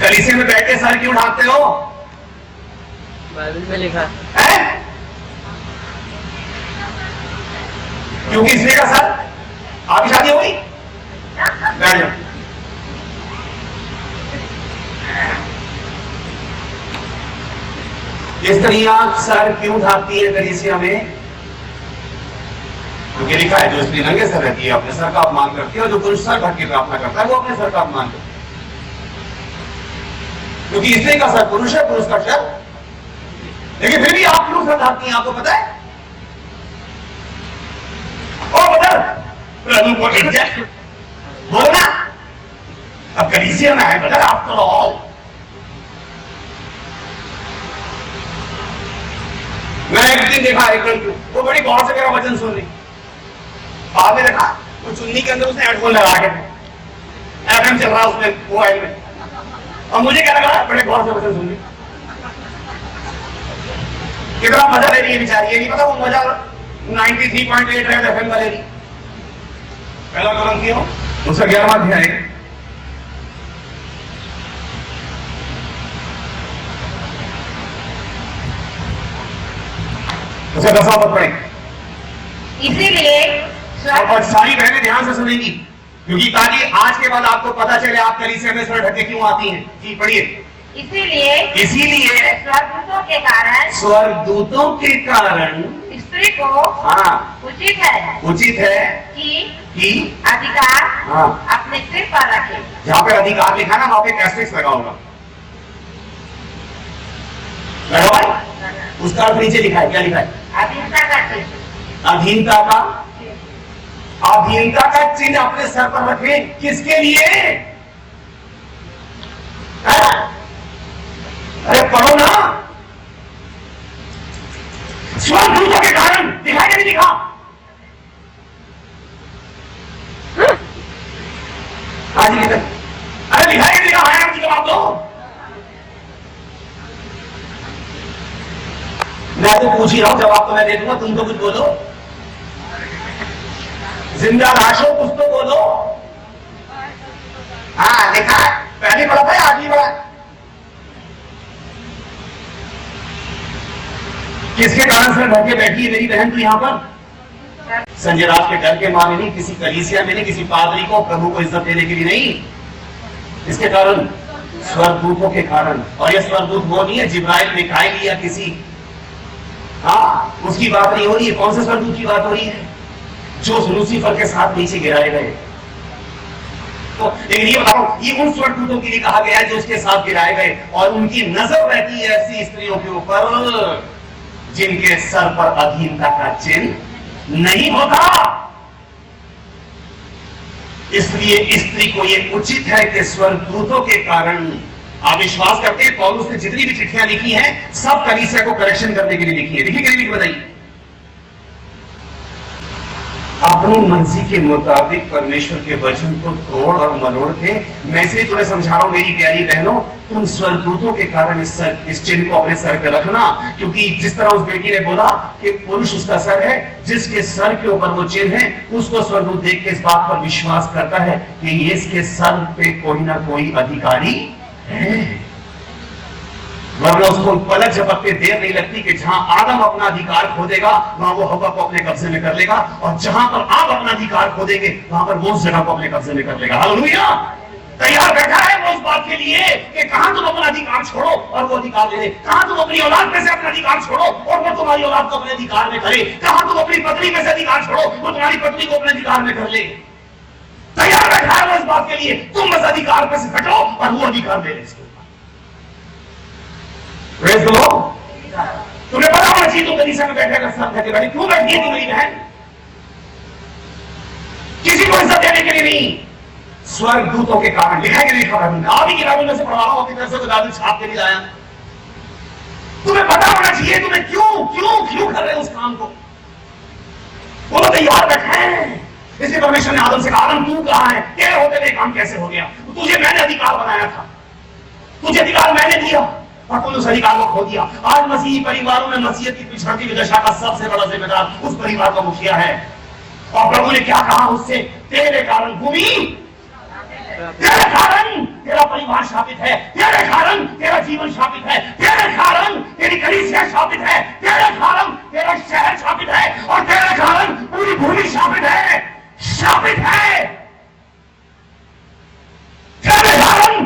[SPEAKER 1] कलीसिया में बैठते सर क्यों ढांकते हो?
[SPEAKER 2] बाइबल में लिखा
[SPEAKER 1] है क्योंकि इसलिए का सर आपकी शादी हो गई, बैठ जाओ। स्त्रियां सर क्यों ढांकती है कलीसिया में? क्योंकि लिखा है जो स्त्री नंगे सर रहती है अपने सर का अपमान करती है और जो पुरुष सर ढक के प्रार्थना करता है वो अपने सर का अपमान करता है। क्योंकि स्त्री का सर पुरुष है, पुरुष का सर, लेकिन फिर भी आप क्यों सर ढकती हैं आपको पता है? ओ बदल प्रभु को इज्जत बोलना अब कलीसिया में है बदल आफ्टर ऑल। मैं एक दिन देखा एक लड़की, वो बड़ी गौर से मेरा वचन सुन रही, बाद में देखा वो चुन्नी के अंदर उसने हेडफोन लगा के एफएम चल रहा उसमें मोबाइल में, और मुझे क्या लगा बड़े गौर से वचन सुन रही, कितना मजा ले रही है बेचारी। ये नहीं पता वो मजा 93.8 रेड एफएम का ले रही। पहला कलम किया उसका 11वां अध्याय उसे 10वां पद पढ़े।
[SPEAKER 3] इसीलिए
[SPEAKER 1] और सारी बहनें ध्यान से सुनेंगी क्योंकि ताकि आज के बाद आपको पता चले आप कलीसिया में सर ढके क्यों आती हैं। जी पढ़िए।
[SPEAKER 3] इसीलिए स्वर्गदूतों के कारण स्त्री को उचित है कि अधिकार अपने सिर पर रखे।
[SPEAKER 1] जहाँ पे अधिकार लिखा ना वहां पे एस्टेरिस्क लगा होगा, लगा भाई? उसका अर्थ नीचे लिखा है, क्या लिखा है? अधीनता का चिन्ह अपने सर पर रखे। किसके लिए? अरे पढ़ो ना। स्वर्गदूतों के कारण दिखाई नहीं दिखा? आज ही तक अरे दिखाई नहीं दिखा है, जवाब दो। मैं तो पूछ ही रहा हूं, जवाब तो मैं दे दूंगा, तुम तो कुछ बोलो। जिंदा लाशों कुछ तो बोलो। हाँ लिखा है, पहले पढ़ा था आगे पढ़ा। किसके कारण से ढके बैठी है मेरी बहन? तो यहाँ पर संजय राज के डर के मारे नहीं, किसी कलीसिया में नहीं, किसी पादरी को प्रभु को इज्जत देने के लिए नहीं। इसके कारण स्वर्गदूतों के कारण। और यह स्वर्गदूत वो नहीं है जिब्राइल मिकाएल या किसी, हाँ उसकी बात नहीं हो रही है। कौन से स्वर्गदूत की बात हो रही है? जो लूसीफर के साथ नीचे गिराए गए। तो लेकिन ये बताओ, ये उन स्वर्गदूतों के लिए कहा गया है जो उसके साथ गिराए गए, और उनकी नजर रहती है ऐसी स्त्रियों के ऊपर जिनके सर पर अधीनता का चिन्ह नहीं होता। इसलिए स्त्री को यह उचित है कि स्वर्गदूतों के कारण, आप विश्वास करते हैं पौलुस ने जितनी भी चिट्ठियां लिखी हैं सब कलीसिया को करेक्शन करने के लिए लिखी है। लिखी कि बताइए? अपनी मर्जी के मुताबिक परमेश्वर के वचन को तोड़ और मरोड़ के, मैं इसलिए तुम्हें समझा रहा हूं मेरी प्यारी बहनों, तुम स्वर्गदूतों के कारण इस चिन्ह को अपने सर पर रखना। क्योंकि जिस तरह उस बेटी ने बोला कि पुरुष उसका सर है, जिसके सर के ऊपर वो चिन्ह है उसको स्वर्गदूत देख के इस बात पर विश्वास करता है कि ये इसके सर पे कोई ना कोई अधिकारी है। वरना उसको पलक झपकते देर नहीं लगती कि जहां आदम अपना अधिकार खो देगा वहां वो हवा को अपने कब्जे में कर लेगा, और जहां पर आप अपना अधिकार खो देंगे वहां पर वो उस जगह को अपने कब्जे में कर लेगा। हालेलुया! तैयार बैठा है वो उस बात के लिए कि कहां तुम अपना अधिकार छोड़ो और वो अधिकार ले ले, कहां तुम अपनी औलाद में से अपना अधिकार छोड़ो और वो तुम्हारी औलाद को अपने अधिकार में करे, कहां तुम अपनी पत्नी में से अधिकार छोड़ो वो तुम्हारी पत्नी को अपने अधिकार में कर ले। तैयार बैठा है वो इस बात के लिए, तुम बस अधिकार पे से हटो और वो अधिकार ले ले। तुम्हें पता होना चाहिए तुम कलीसिया में बैठे कर साथ बैठे क्यों बैठी है? मेरी बहन किसी को इज्जत देने के लिए नहीं, स्वर्गदूतों के कारण। लिखा कि लिखा आप ही किताबों में से पढ़ा रहा हूं, अपनी तरफ से किताबें छाप के नहीं लाया। तुम्हें पता होना चाहिए तुम्हें क्यों क्यों क्यों कर रहे हो उस काम को। वो तो तैयार बैठे हैं। इसलिए परमेश्वर ने आदम से कहा, आदम तू कहां है? तेरे होते हुए काम कैसे हो गया? तुझे मैंने अधिकार बनाया था, तुझे अधिकार मैंने दिया और तुमने उस अधिकार को खो दिया। आज मसीही परिवारों में मसीहत की पिछड़ती हुई दशा का सबसे बड़ा जिम्मेदार उस परिवार का मुखिया है। और प्रभु ने क्या कहा उससे? तेरे कारण भूमि, तेरे कारण तेरा परिवार शापित है, तेरे कारण तेरा जीवन शापित है, तेरे कारण तेरी कलीसिया शापित है, तेरे कारण तेरा शहर शापित है, और तेरे कारण पूरी भूमि शापित है, शापित है। तेरे कारण,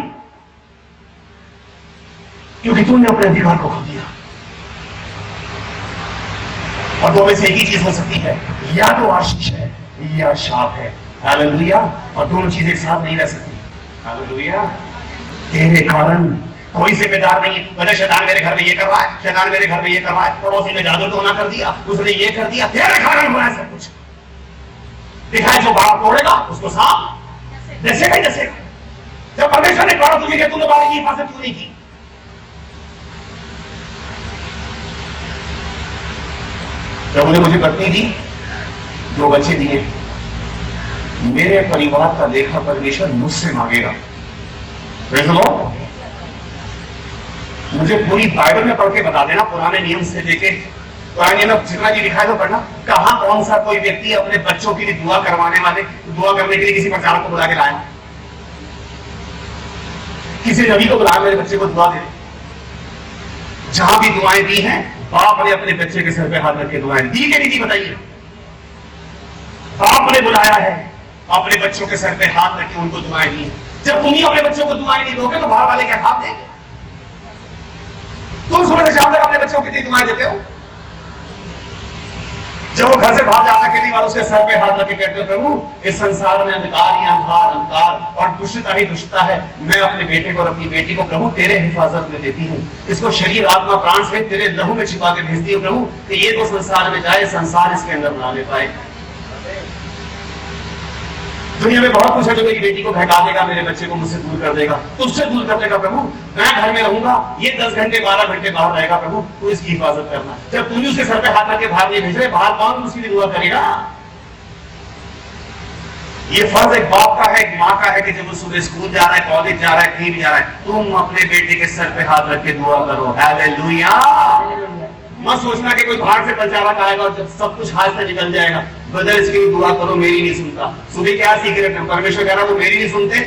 [SPEAKER 1] क्योंकि तूने अपने अधिकार को खो दिया। और दो में से एक ही चीज हो सकती है, या तो आशीष है या शाप है। हालेलुया। और दोनों चीजें एक साथ नहीं रह सकती। हालेलुया। तेरे कारण कोई जिम्मेदार नहीं है। बोले शैतान मेरे घर में ये कर रहा है, शैतान मेरे घर में ये कर रहा है, पड़ोसी ने जादू टोना कर दिया, उसने ये कर दिया, तेरे कारण हो रहा है सब कुछ। दिखाए जो बाढ़ तोड़ेगा उसको सांप डसेगा ही डसेगा। जब परमेश्वर ने कहा तुझे कि तूने बाढ़ की हिफाजत क्यों नहीं की? प्रभु ने मुझे पत्नी दी, 2 बच्चे दिए, मेरे परिवार का लेखा परमेश्वर मुझसे मांगेगा। मुझे पूरी बाइबल में पढ़ के बता देना, पुराने नियम से लेके पुराने नियम में जितना भी लिखा है तो पढ़ना, कहां कौन सा कोई व्यक्ति अपने बच्चों के लिए दुआ करवाने वाले, दुआ करने के लिए किसी प्रचारक को बुला के लाया, किसी नबी को बुलाया मेरे बच्चे को दुआ दे। जहां भी दुआएं दी हैं, बाप ने अपने बच्चे के सर पे हाथ रख के दुआएं दी कि नहीं दी? बताइए। बाप ने बुलाया है, अपने बच्चों के सर पे हाथ रख के उनको दुआएं दी। जब तुम ही अपने बच्चों को दुआएं नहीं दोगे तो बाहर वाले क्या खाप देंगे? तुम सुबह से शाम तक अपने बच्चों के लिए दुआएं देते हो, जब वो घर से बाहर जाना के लिए वालों उसके सर पे हाथ रख के कहते हो प्रभु इस संसार में अंधकार ही अंधकार और दुष्टता ही दुष्टता है, मैं अपने बेटे को और अपनी बेटी को प्रभु तेरे हिफाजत में देती हूँ, इसको शरीर आत्मा प्राण से तेरे लहू में छिपा के भेजती हूँ प्रभु कि ये तो संसार में जाए, संसार इसके अंदर ना ले पाए। दुनिया में बहुत कुछ है जो मेरी बेटी को बहका देगा, मेरे बच्चे को मुझसे दूर कर देगा, तुझसे दूर कर देगा प्रभु। मैं घर में रहूंगा, ये 10 घंटे 12 घंटे बाहर रहेगा प्रभु, तू इसकी हिफाजत करना। जब तू उसके सर पे हाथ रख के बाहर नहीं भेज रहे, बाहर कौन उसकी लिए दुआ करेगा? ये फर्ज एक बाप का है, एक माँ का है कि जब वो सुबह स्कूल जा रहा है, कॉलेज जा रहा है, कहीं भी जा रहा है, तुम अपने बेटे के सर पे हाथ रख के दुआ करो। हालेलुया। मत सोचना कि कोई बाहर से प्रचारक आएगा और जब सब कुछ हाथ से निकल जाएगा, ब्रदर इसकी भी दुआ करो, मेरी नहीं सुनता। सुबह क्या सीक्रेट है? परमेश्वर कह रहा वो मेरी नहीं सुनते,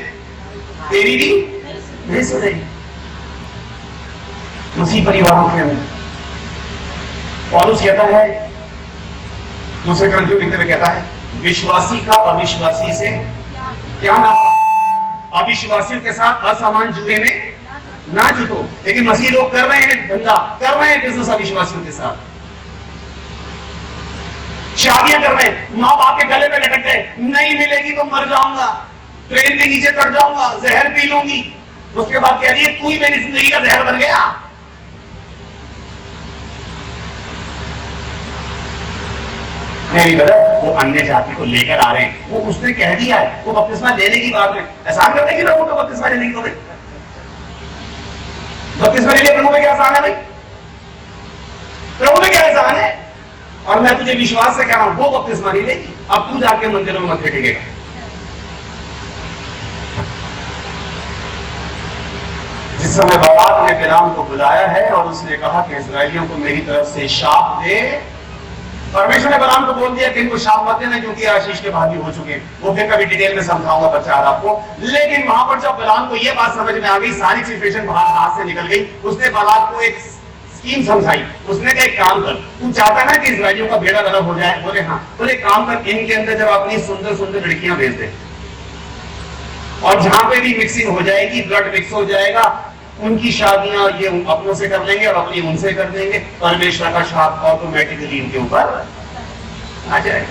[SPEAKER 1] तेरी भी नहीं सुनेगी। उसी परिवारों के अंदर पौलुस कहता है, दूसरे ग्रंथों लिखते हुए कहता है, विश्वासी का अविश्वासी से क्या नाता? अविश्वासियों के साथ असमान जुए में ना जुटो। लेकिन मसीह लोग कर रहे हैं धंधा, कर रहे हैं बिजनेस अविश्वासियों के साथ, शादियां कर रहे हैं, माँ बाप के गले में लटक गए, नहीं मिलेगी तो मर जाऊंगा, ट्रेन के नीचे चढ़ जाऊंगा, जहर पी लूंगी। उसके बाद कह रही है तू ही मेरी जिंदगी का जहर बन गया। नहीं बता, वो अन्य जाति को लेकर आ रहे हैं, वो उसने कह दिया है, वो बपतिस्मा लेने की बात है। एहसान करते कि लोगों को बपतिस्मा लेने की, तो बपतिस्मा लेने प्रभु में क्या एहसान है भाई? प्रभु में क्या एहसान है? और मैं तुझे विश्वास से कह रहा हूं, वो बपतिस्मा नहीं लेगी, अब तू जाके मंदिरों में मत्थे टेकेगा। जिस समय बाप ने बिलाम को बुलाया है और उसने कहा कि इस्राएलियों को मेरी तरफ से शाप दे, परमेश्वर ने बिलाम को बोल दिया कि इनको शाप मत देना क्योंकि आशीष के भागी हो चुके हैं। वो फिर कभी डिटेल में समझाऊंगा बच्चा आपको। लेकिन वहां पर जब बिलाम को यह बात समझ में आ गई, सारी सिचुएशन बाहर हाथ से निकल गई, उसने बालाक को एक स्कीम समझाई। उसने कहा एक काम कर, तू चाहता ना कि इस्राएलियों का बेड़ा गलत हो जाए? बोले हाँ। बोले काम कर, इनके अंदर जब अपनी सुंदर सुंदर लड़कियां भेज दे और जहां पे भी मिक्सिंग हो जाएगी, ब्लड मिक्स हो जाएगा, उनकी शादियां ये अपनों से कर लेंगे और अपनी उनसे कर देंगे, परमेश्वर का शाप ऑटोमेटिकली इनके ऊपर आ जाएगा।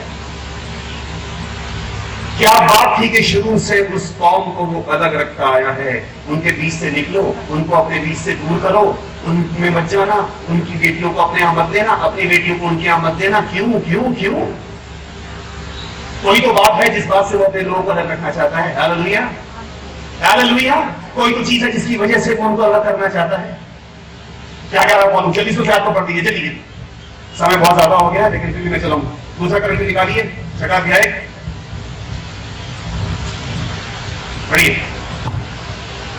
[SPEAKER 1] क्या बात थी कि शुरू से उस कौम को वो अलग रखता आया है? उनके बीच से निकलो, उनको अपने बीच से दूर करो, उनमें मत जाना, उनकी बेटियों को अपने यहां मत देना, अपनी बेटियों को उनके यहां मत देना। क्यों क्यों क्यों? कोई तो बात है जिस बात से वो अपने लोगों को अलग रखना चाहता है। Hallelujah hallelujah. कोई तो चीज है जिसकी वजह से वो उनको अलग करना चाहता है। क्या कह रहा हूं? जल्दी से आपको पढ़ दीजिए, चलिए, समय बहुत ज्यादा हो गया लेकिन फिर भी मैं चलाऊंगा। दूसरा करंट निकालिए, छठा अध्याय पढ़िए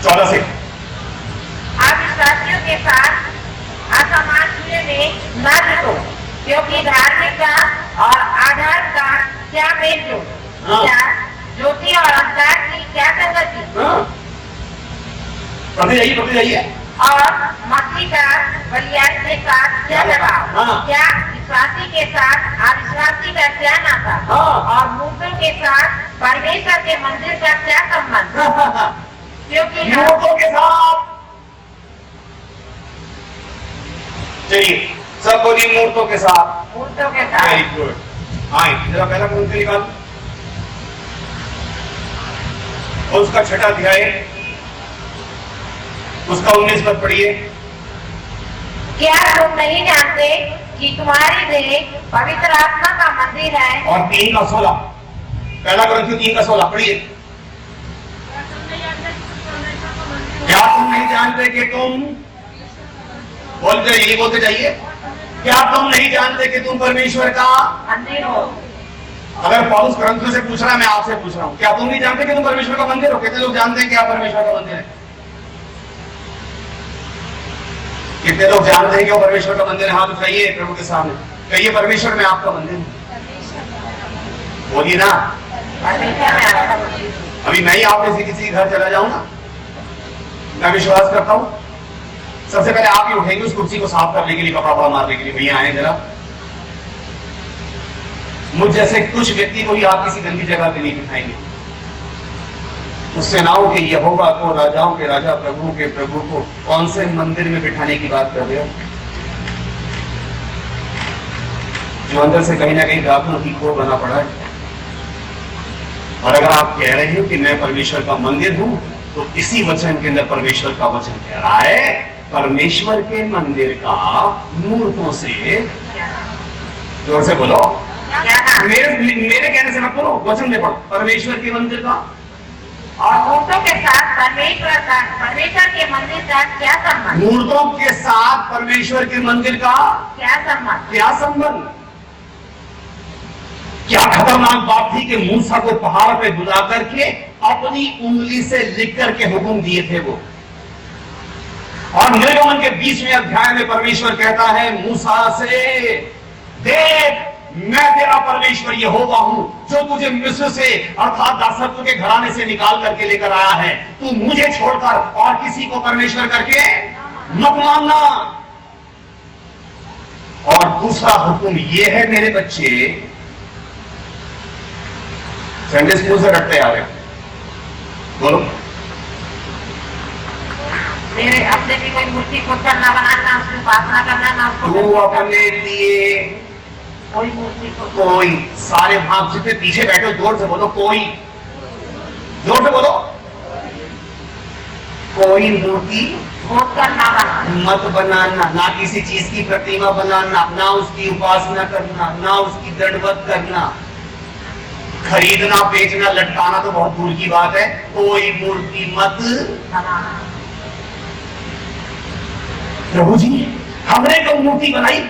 [SPEAKER 1] 14 से।
[SPEAKER 3] अविश्वासियों के साथ असमान जुए में न जुटो, क्योंकि धार्मिकता और आधार का क्या मेल जो? क्या ज्योति और अंधकार की क्या संगति?
[SPEAKER 1] पढ़ते जाइए।
[SPEAKER 3] और मसीह का बलिदान के साथ क्या लगाव? क्या विश्वासी के साथ अविश्वासी का क्या नाता? और मूर्तों के साथ परमेश्वर के मंदिर का क्या संबंध? क्योंकि
[SPEAKER 1] मूर्तों के साथ, चलिए सब बोलिए, मूर्तों के साथ
[SPEAKER 3] मूर्तों के साथ।
[SPEAKER 1] Very good. हाँ, जरा पहला मूर्ति निकाल और उसका छठा अध्याय, उसका 19 पद पढ़िए।
[SPEAKER 3] क्या तुम नहीं जानते कि तुम्हारी देह पवित्र आत्मा का मंदिर है?
[SPEAKER 1] और 3 का 16, पहला ग्रंथियों 3 का 16 पढ़िए। क्या तुम नहीं जानते कि तुम, बोलते यही बोलते जाइए, क्या तुम नहीं जानते कि तुम परमेश्वर का
[SPEAKER 3] मंदिर हो?
[SPEAKER 1] अगर पौलुस ग्रंथियों से पूछ रहा है, मैं आपसे पूछ रहा हूं, क्या तुम नहीं जानते कि तुम परमेश्वर का मंदिर हो? कितने लोग जानते हैं क्या परमेश्वर का मंदिर है? कितने लोग जानते हैं कि वो परमेश्वर का मंदिर है? हाथ उठाइए प्रभु के सामने, कहिए परमेश्वर में आपका मंदिर है। बोलिए ना, अभी मैं ही आप में से किसी के घर चला जाऊं ना, मैं विश्वास करता हूं सबसे पहले आप ही उठेंगे उस कुर्सी को साफ करने के लिए, कपड़ा मारने के लिए। भैया आए जरा, मुझ जैसे कुछ व्यक्ति को ही आप किसी गंदी जगह पे नहीं बिठाएंगे। उससे ना हो कि यहोवा को, राजाओं के राजा, प्रभु के प्रभु को कौन से मंदिर में बिठाने की बात कर रहे हो, जो अंदर से कहीं ना कहीं दाखिलों की खोर बना पड़ा है। और अगर आप कह रहे हैं कि मैं परमेश्वर का मंदिर हूं, तो इसी वचन के अंदर परमेश्वर का वचन कह रहा है, परमेश्वर के मंदिर का मूर्तों से, जोर से बोलो, मेरे कहने से मत बोलो, वचन में पढ़ो, परमेश्वर के मंदिर का
[SPEAKER 3] और मूर्तों के साथ परमेश्वर के मंदिर का क्या संबंध?
[SPEAKER 1] मूर्तों के साथ परमेश्वर के मंदिर का
[SPEAKER 3] क्या संबंध?
[SPEAKER 1] क्या संबंध? क्या खतरनाक बात थी कि मूसा को पहाड़ पे बुला करके अपनी उंगली से लिख करके हुक्म दिए थे वो। और निर्गमन के 20वें अध्याय में परमेश्वर कहता है मूसा से, देख मैं तेरा परमेश्वर यहोवा हूं, जो तुझे मिस्र से अर्थात दासत्व के घराने से निकाल करके लेकर आया है। तू मुझे छोड़कर और किसी को परमेश्वर करके मत मानना। और दूसरा हुक्म यह है मेरे बच्चे, संडे स्कूल से रटते आ रहे, बोलो,
[SPEAKER 3] मेरे अपने भी कोई मूर्ति को करना बनाना, उसकी उपासना करना ना,
[SPEAKER 1] तू अपने लिए
[SPEAKER 3] कोई मूर्ति को,
[SPEAKER 1] कोई, सारे भाग जितने पीछे बैठे हो जोर से बोलो, कोई, जोर से बोलो, कोई मूर्ति मत बनाना, ना किसी चीज की प्रतिमा बनाना, ना उसकी उपासना करना, ना उसकी दंडवत करना, खरीदना बेचना लटकाना तो बहुत दूर की बात है, कोई मूर्ति मत बनाना। प्रभु जी हमने तो मूर्ति बनाई,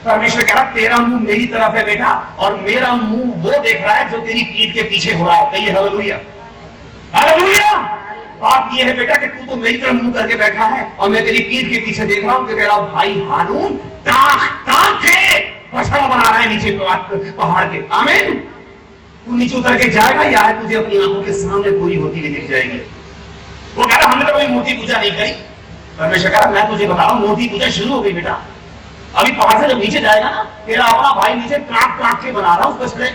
[SPEAKER 1] परमेश्वर कह रहा तेरा मुंह मेरी तरफ है बेटा, और मेरा मुंह वो देख रहा है जो तेरी पीठ के पीछे हो रहा है। कहिए हालेलुया, हालेलुया। बात ये है बेटा कि तू तो मेरी तरफ मुंह करके बैठा है और मैं तेरी पीठ के पीछे देख रहा हूं कि तेरा भाई हारून टांग के पछड़ा बना रहा है नीचे पहाड़ के। आमीन। तू नीचे उतर के जाएगा या तुझे अपनी आंखों के सामने पूरी होती हुई दिख जाएगी। वो कह रहा हमने तो कोई मूर्ति पूजा नहीं करी। परमेश्वर कह रहा मैं तुझे बता रहा हूं मूर्ति पूजा शुरू हो गई बेटा। अभी पहाड़ से जब नीचे जाएगा ना, तेरा अपना भाई नीचे काट के बना रहा हूं उसको,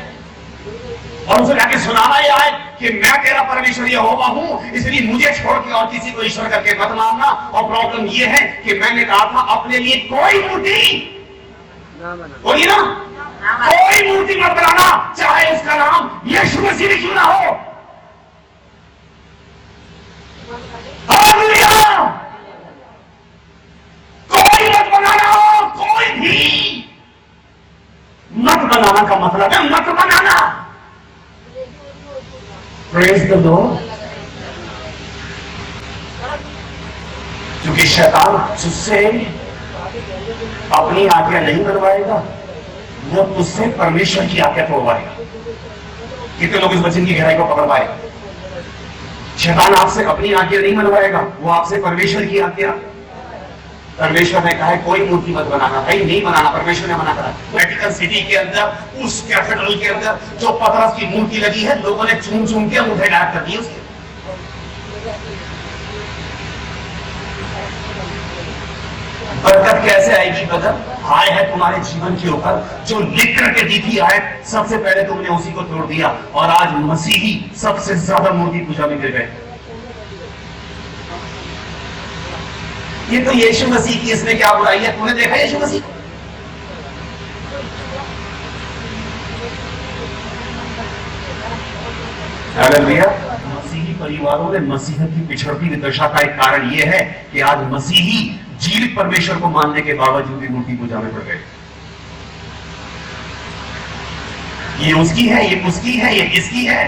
[SPEAKER 1] और उसे जाके सुनाना यह है कि मैं तेरा परमेश्वर यहोवा हूं, इसलिए मुझे छोड़ के और किसी को ईश्वर करके मत मानना। और प्रॉब्लम यह है कि मैंने कहा था अपने लिए कोई मूर्ति, बोलिए ना, कोई मूर्ति मत बनाना, चाहे उसका नाम यीशु मसीह भी क्यों ना हो। हालेलुया। कोई मत बनाना, कोई भी मत बनाना का मतलब है मत बनाना। Praise the Lord. क्योंकि शैतान तुझसे अपनी आज्ञा नहीं बनवाएगा, वो तुझसे परमेश्वर की आज्ञा तोड़वाएगा। कितने लोग इस वचन की गहराई को पकड़ पाए? शैतान आपसे अपनी आज्ञा नहीं बनवाएगा, वो आपसे परमेश्वर की आज्ञा। परमेश्वर ने कहा है कोई मूर्ति मत बनाना, भाई नहीं बनाना, परमेश्वर ने मना करा। वेटिकन सिटी के अंदर उस कैथेड्रल के अंदर जो पतरस की मूर्ति लगी है, लोगों ने चूम चूम के अंगूठे गायब कर दिए उसके। बरकत कैसे आएगी? बदल हाय है तुम्हारे जीवन के ऊपर, जो लिख करके दी थी आयत, सबसे पहले तुमने उसी को तोड़ दिया और आज मसीही सबसे ज्यादा मूर्ति पूजा में गिर गए। ये तो यीशु मसीह की, इसमें क्या बुराई है? तूने देखा यीशु मसीह को? हालेलुया। मसीही परिवारों में मसीहत की पिछड़ती हुई दशा का एक कारण यह है कि आज मसीही जीवित परमेश्वर को मानने के बावजूद भी मूर्ति पूजा में पड़ गए। ये उसकी है, ये उसकी है, ये किसकी है।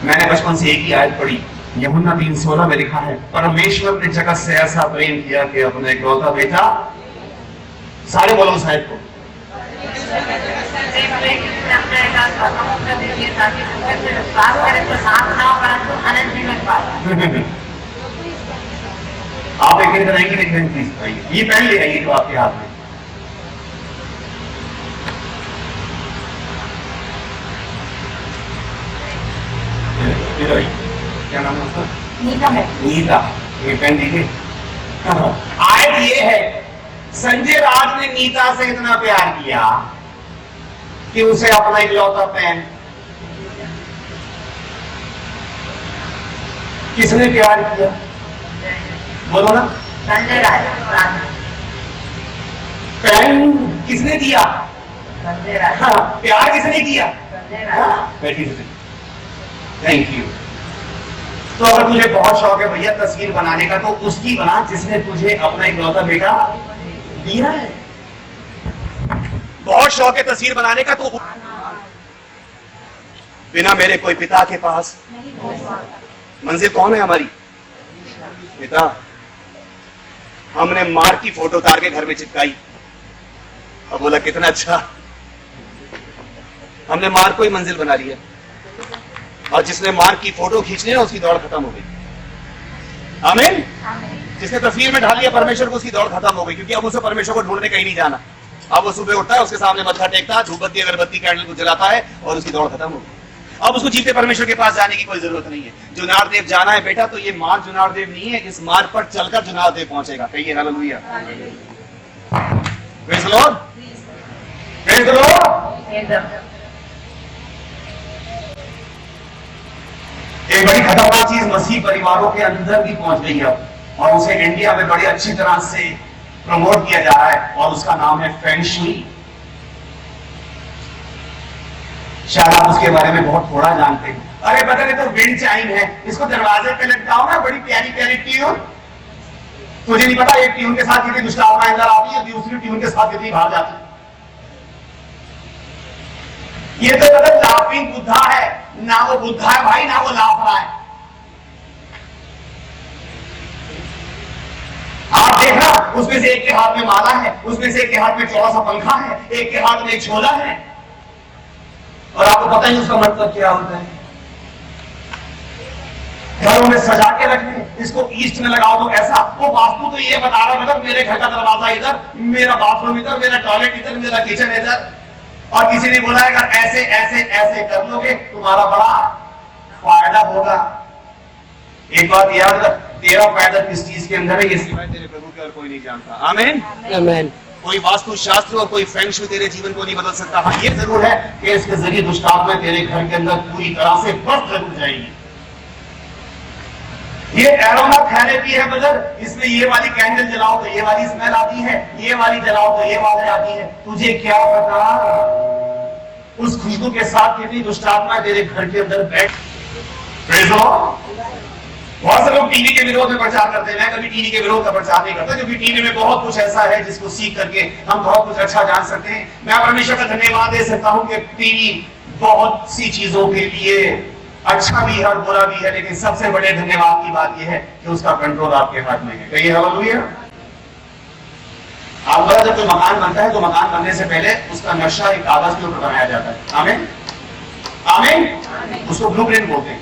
[SPEAKER 1] मैंने बचपन से एक ही आयत पढ़ी, यूहन्ना 3:16 में लिखा है, परमेश्वर ने जगत से ऐसा प्रेम किया कि अपने इकलौता बेटा, सारे बोलो उस आयत को, आप एक एक कराएंगे, लेकिन प्लीज ये पेन ले आइए तो आपके हाथ में। क्या नाम है उसका? नीता। ये पेन दीजिए। आयत ये है, संजय राज ने नीता से इतना प्यार किया कि उसे अपना इकलौता पेन, किसने प्यार किया बोलो ना?
[SPEAKER 3] संजय राज।
[SPEAKER 1] पेन किसने दिया?
[SPEAKER 3] संजय राज।
[SPEAKER 1] हाँ, प्यार किसने किया?
[SPEAKER 3] संजय राज।
[SPEAKER 1] बैठी से थैंक यू। तो अगर तुझे बहुत शौक है भैया तस्वीर बनाने का, तो उसकी बना जिसने तुझे अपना इकलौता बेटा दिया है। बहुत शौक है तस्वीर बनाने का, तो बिना मेरे कोई पिता के पास मंजिल कौन है हमारी? पिता। हमने मार की फोटो उतार के घर में चिपकाई, अब बोला कितना अच्छा, हमने मार को ही मंजिल बना लिया, और जिसने मार की फोटो खींचनी है उसकी दौड़ खत्म हो गई। आमीन। जिसने तस्वीर में ढाल लिया परमेश्वर को, उसकी दौड़ खत्म हो गई, क्योंकि अब उसे परमेश्वर को ढूंढने कहीं नहीं जाना। अब वो सुबह उठता है, उसके सामने मत्था टेकता है, धूपबत्ती अगरबत्ती कैंडल को जलाता है, और उसकी दौड़ खत्म हो गई। अब उसको जीते परमेश्वर के पास जाने की कोई जरूरत नहीं है। जुनारदेव जाना है बेटा, तो ये मार्ग जुनारदेव नहीं है, इस मार्ग पर चलकर जुनारदेव पहुंचेगा। कहिए hallelujah. Praise the Lord. Praise the Lord. एक बड़ी खतरनाक चीज मसीह परिवारों के अंदर भी पहुंच गई है, और उसे इंडिया में बड़ी अच्छी तरह से प्रमोट किया जा रहा है, और उसका नाम है फेंग शुई। शायद आप उसके बारे में बहुत थोड़ा जानते हैं। अरे बता, ये तो विंड चाइम है, इसको दरवाजे पे लटकाओ ना, बड़ी प्यारी प्यारी ट्यून। तुझे नहीं पता एक ट्यून के साथ कितनी दुष्टात्मा अंदर आती है, दूसरी ट्यून के साथ कितनी भाग जाती है। ये तो मतलब लाफिंग बुद्धा है, ना वो बुद्धा है भाई, ना वो लाफ रहा है। आप देखना, उसमें से एक के हाथ में माला है, उसमें से एक के हाथ में चौड़ा सा पंखा है, एक के हाथ में एक छोला है, और आपको पता ही उसका मतलब क्या होता है। घरों में सजा के रखने, इसको ईस्ट में लगाओ तो ऐसा, वो वास्तु तो ये बता रहा है, मतलब मेरे घर का दरवाजा इधर, मेरा बाथरूम इधर, मेरा टॉयलेट इधर, मेरा किचन इधर, और किसी ने बोला अगर ऐसे ऐसे ऐसे कर लोगे तुम्हारा बड़ा फायदा होगा। एक बात याद रख, तेरा फायदा किस चीज के अंदर है, ये सिवाय तेरे प्रभु के और कोई नहीं जानता। आमीन।
[SPEAKER 2] आमीन।
[SPEAKER 1] कोई वास्तु शास्त्र और कोई फेंग शुई तेरे जीवन को नहीं बदल सकता। हाँ, ये जरूर है कि इसके जरिए दुष्टात्मा तेरे घर के अंदर पूरी तरह से बस जरूर जाएगी। ये एरोमा थेरेपी है ब्रदर, इसमें ये वाली कैंडल जलाओ तो ये वाली स्मेल आती है, ये वाली जलाओ तो ये वाली आती है। तुझे क्या पता उस खुशबू के साथ कितनी दुष्टात्मा तेरे घर के अंदर बैठ। Praise the Lord. बहुत से लोग टीवी के विरोध में प्रचार करते हैं, मैं कभी टीवी के विरोध का प्रचार नहीं करता, क्योंकि टीवी में बहुत कुछ ऐसा है जिसको सीख करके हम बहुत कुछ अच्छा जान सकते हैं। मैं परमेश्वर का धन्यवाद दे सकता हूं कि टीवी बहुत सी चीजों के लिए अच्छा भी है और बुरा भी है, लेकिन सबसे बड़े धन्यवाद की बात यह है कि उसका कंट्रोल आपके हाथ में है। कहिए हालेलुया। आप जब कोई मकान बनता है तो मकान बनने से पहले उसका नक्शा एक कागज के ऊपर बनाया जाता है। आमीन। आमीन। उसको ब्लूप्रिंट बोलते हैं।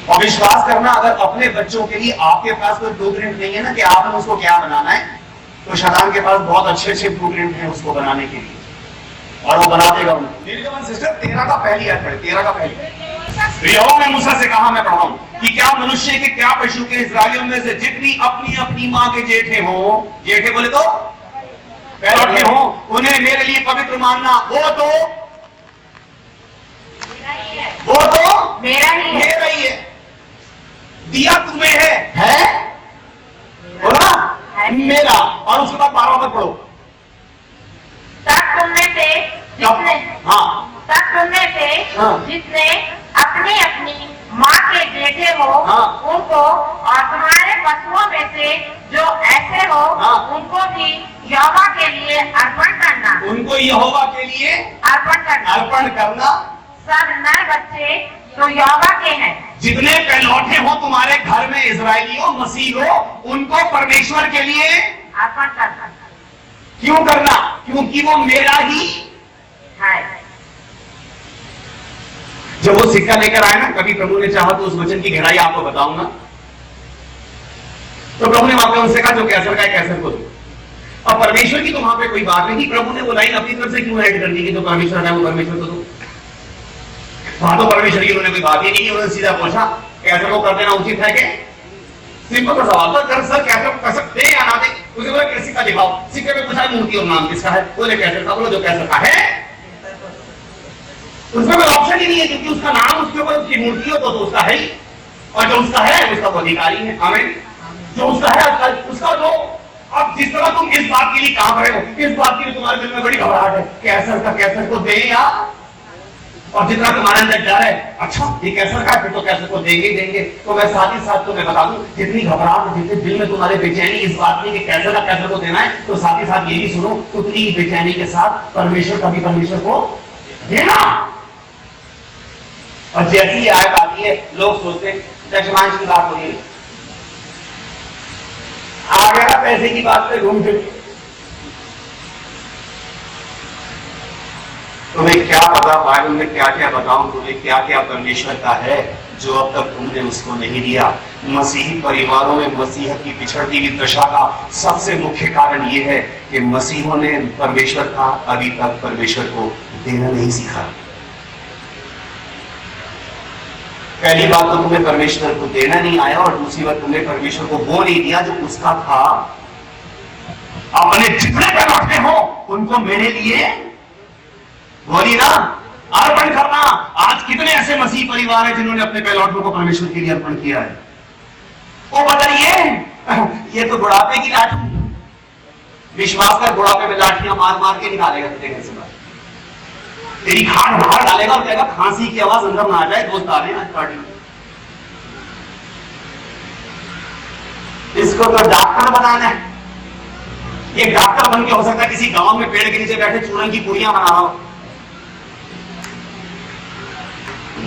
[SPEAKER 1] और विश्वास करना, अगर अपने बच्चों के लिए आपके पास कोई ब्लूप्रिंट नहीं है ना कि आपने उसको क्या बनाना है, तो शैतान के पास बहुत अच्छे अच्छे ब्लूप्रिंट हैं उसको बनाने के लिए, और वो बना देगा। मेरी जवान सिस्टर 13 का पहली आयत पढ़े, 13 का पहली। यहोवा ने मूसा से कहा, मैं पढ़ाऊं कि क्या मनुष्य के क्या पशु के इस्राएलियों में से जितनी अपनी अपनी मां के जेठे हो, जेठे बोले तो पैरोठे हो, उन्हें मेरे लिए पवित्र मानना, वो तो मेरा ही है। दिया तुम्हें है बोला मेरा। और उसके बाद 12 में पढ़ो।
[SPEAKER 3] तब तुम में से जिसने
[SPEAKER 1] हाँ।
[SPEAKER 3] तब तुम में से
[SPEAKER 1] हाँ।
[SPEAKER 3] जिसने अपनी अपनी माँ के बेटे हो उनको, और तुम्हारे पशुओं में से जो ऐसे हो उनको भी यहोवा के लिए अर्पण करना।
[SPEAKER 1] उनको यहोवा के लिए अर्पण करना।
[SPEAKER 3] सब नर बच्चे तो यहोवा के हैं।
[SPEAKER 1] जितने पहलौठे हो तुम्हारे घर में, इजरायली हो, मसीह हो, उनको परमेश्वर के लिए
[SPEAKER 3] अर्पण करना।
[SPEAKER 1] क्यों करना? क्योंकि वो मेरा ही
[SPEAKER 3] है।
[SPEAKER 1] जब वो सिक्का लेकर आए ना, कभी प्रभु ने चाहा तो उस वचन की गहराई आपको बताऊंगा। तो प्रभु ने वहां पे उनसे कहा जो कैसर का है कैसर को दो। और परमेश्वर की तो वहां पे कोई बात नहीं थी। प्रभु ने वो लाइन अपनी तरफ से क्यों ऐड कर दी कि जो परमेश्वर है वो परमेश्वर को दो? वहां तो परमेश्वर की उन्होंने कोई बात ही नहीं की। उन्होंने सीधा पूछा कैसर को कर देना उचित है क्या? सिंपल सा सवाल था। कर सर कैसर कर सकते हैं या ना दे? उसे बोला किसी का दिखाओ। सिक्के पे पूछा मूर्ति और नाम किसका है? बोले कैसर का। बोलो जो कैसर का है उसमें कोई ऑप्शन ही नहीं है, क्योंकि उसका नाम उसके ऊपर उसकी मूर्ति हो तो उसका है ही, और जो उसका है उसका वो अधिकारी है। आमीन। जो उसका है उसका जो। अब जिस तरह तुम इस बात के लिए काम रहे हो, इस बात के लिए तुम्हारे दिल में बड़ी घबराहट है, कैसर का कैसर को दे या, और जितना तुम्हारे अंदर डर है, अच्छा ये कैसर का फिर तो कैसर को देंगे ही देंगे। तो मैं साथ ही साथ तुम्हें बता दूं, जितनी घबराहट, जितने दिल में तुम्हारे बेचैनी इस बात में कि कैसर का कैसर को देना है, तो साथ ही साथ ये भी सुनो, उतनी ही बेचैनी के साथ परमेश्वर का भी परमेश्वर को देना। और जैसी ये आयत आती है, लोग सोचते हैं दशमांश की बात हो रही है, आ गया पैसे की बात पे घूम फिर। तुम्हें क्या पता बाइबल में क्या क्या बताऊं, तुम्हें क्या क्या परमेश्वर का है जो अब तक तुमने उसको नहीं दिया। मसीही परिवारों में मसीह की पिछड़ती हुई दशा का सबसे मुख्य कारण यह है कि मसीहों ने परमेश्वर का अभी तक परमेश्वर को देना नहीं सीखा। पहली बात तो तुम्हें परमेश्वर को देना नहीं आया, और दूसरी बात तुमने परमेश्वर को वो नहीं दिया जो उसका था। अपने जितने पहलौठे हो उनको मेरे लिए बोली ना अर्पण करना। आज कितने ऐसे मसीह परिवार हैं जिन्होंने अपने पहलौठों को परमेश्वर के लिए अर्पण किया है? वो बताइए, ये तो बुढ़ापे की लाठी, विश्वास कर बुढ़ापे में लाठियां मार मार के निकालेगा तुझे घर से बाहर, तेरी खाट बाहर डालेगा और कहेगा खांसी की आवाज अंदर ना आ जाए, दोस्त आ रहे हैं आज पार्टी में। इसको तो डॉक्टर बनाना है। ये डॉक्टर बन के हो सकता है किसी गांव में पेड़ के नीचे बैठे चूरन की पूरियां बना रहा हो।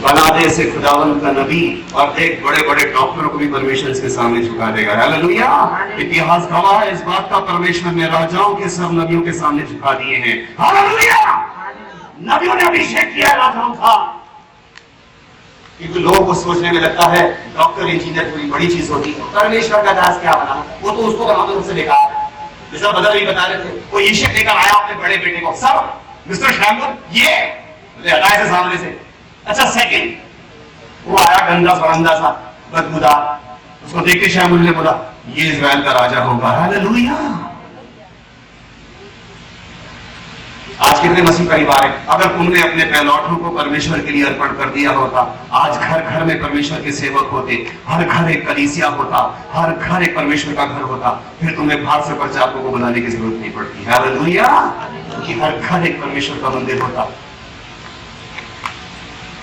[SPEAKER 1] बना दे इसे खुदावंत का नबी, और देख बड़े बड़े डॉक्टरों को भी परमेश्वर इसके सामने झुका देगा। हालेलुया। इतिहास गवाह है इस बात का, परमेश्वर ने राजाओं के सब नबियों के सामने झुका दिए हैं। हालेलुया। नबियों ने अभिषेक किया राजाओं का। क्योंकि लोगों को सोचने में लगता है डॉक्टर इंजीनियर कोई बड़ी चीज होती है, परमेश्वर का दास क्या बना, वो तो उसको बना दो, उससे बेकार। जैसा बदल भी बता रहे थे, वो यीशु लेकर आया अपने बड़े बेटे को, सर मिस्टर शैम्बर ये हटाए से सामने से। अच्छा सेकंड, वो आया गंदा बरंदा सा बदबूदार, उसको देख के शैमुल ने बोला ये इजराइल का राजा होगा। हालेलुया। आज कितने मसीह परिवार है, अगर तुमने अपने पहलौठों को परमेश्वर के लिए अर्पण कर दिया होता, आज घर घर में परमेश्वर के सेवक होते, हर घर एक कलीसिया होता, हर घर एक परमेश्वर का घर होता, फिर तुम्हें बाहर से प्रचारकों को बुलाने की जरूरत नहीं पड़ती। हालेलुया। क्योंकि हर घर एक परमेश्वर का मंदिर होता।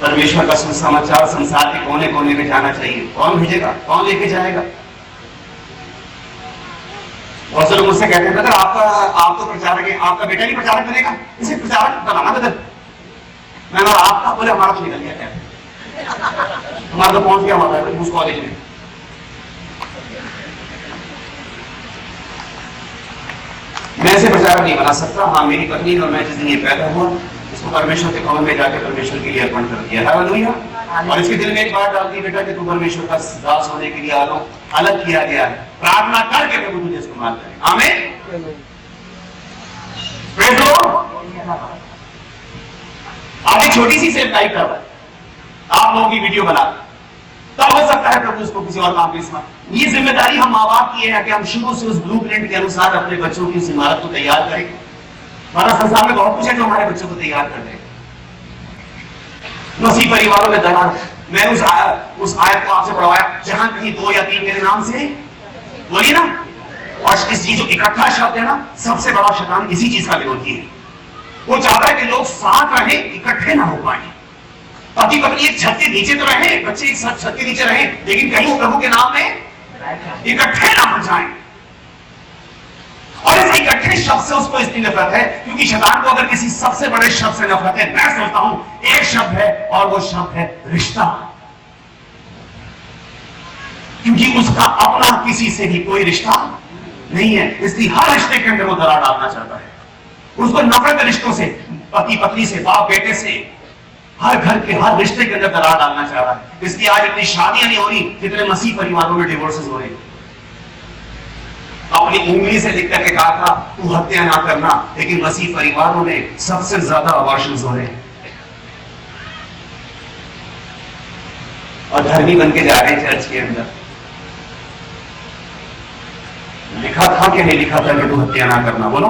[SPEAKER 1] परमेश्वर का सुसमाचार संसार के कोने कोने में जाना चाहिए। कौन भेजेगा, कौन लेके जाएगा? बहुत से लोग मुझसे कहते हैं आप तो प्रचारक है, आपका बेटा नहीं प्रचारक बनेगा, इसे प्रचारक बनाना बदल। मैंने आपका बोले हमारा तो निकल गया, क्या हमारा तो पहुंच गया हुआ था उस कॉलेज में। मैं ऐसे प्रचारक नहीं बना सकता। हाँ, मेरी पत्नी और मैं जिस दिन ये पैदा हुआ इसको परमेश्वर के भवन में जाकर परमेश्वर के लिए अर्पण कर दिया। हालेलुया। और इसके दिल में एक बात डाल दी, बेटा कि तू परमेश्वर का दास होने के लिए अलग किया गया है, प्रार्थना करके प्रभु तुझे इस्तेमाल करे। आमीन। Praise Lord. आगे छोटी सी सेव टाइप कर, आप लोगों की वीडियो बना, तब हो सकता है प्रभु उसको किसी और काम पे इस्तेमाल। ये जिम्मेदारी हम माँ बाप की है कि हम शुरू से उस ब्लूप्रिंट के अनुसार अपने बच्चों की इस इमारत को तैयार करें। हमारा संसार में बहुत कुछ है जो हमारे बच्चों को तैयार कर देगा। मसीह परिवारों में दरार, मैं उस आयत को आपसे पढ़वाया जहां कहीं 2 या 3 मेरे नाम से बोलिए ना, और इस चीज जो इकट्ठा शब्द है ना, सबसे बड़ा शैतान इसी चीज का विरोधी है। वो चाहता है कि लोग साथ रहे, इकट्ठे ना हो पाए। पति पत्नी एक छत के नीचे तो रहे, बच्चे एक साथ छत के नीचे रहे, लेकिन कहीं प्रभु के नाम में इकट्ठे ना हो जाएं। और इस इकट्ठे शब्द से उसको इसलिए नफरत है क्योंकि शैतान को अगर किसी सबसे बड़े शब्द से नफरत है, मैं सोचता हूं एक शब्द है और वो शब्द है रिश्ता। क्योंकि उसका अपना किसी से भी कोई रिश्ता नहीं है, इसलिए हर रिश्ते के अंदर वो दरार डालना चाहता है। उसको नफरत है रिश्तों से, पति पत्नी से, बाप बेटे से, हर घर के हर रिश्ते के अंदर दरार डालना चाह रहा है। इसलिए आज इतनी शादियां नहीं हो रही जितने मसीह परिवारों में डिवोर्सेस हो रहे हैं। अपनी उंगली से लिख करके कहा था तू हत्या ना करना, लेकिन मसीह परिवारों में सबसे ज्यादा अबॉर्शंस हो रहे हैं और धर्मी बन के जा रहे हैं चर्च के अंदर। लिखा था कि नहीं लिखा था कि तू हत्या ना करना? बोलो।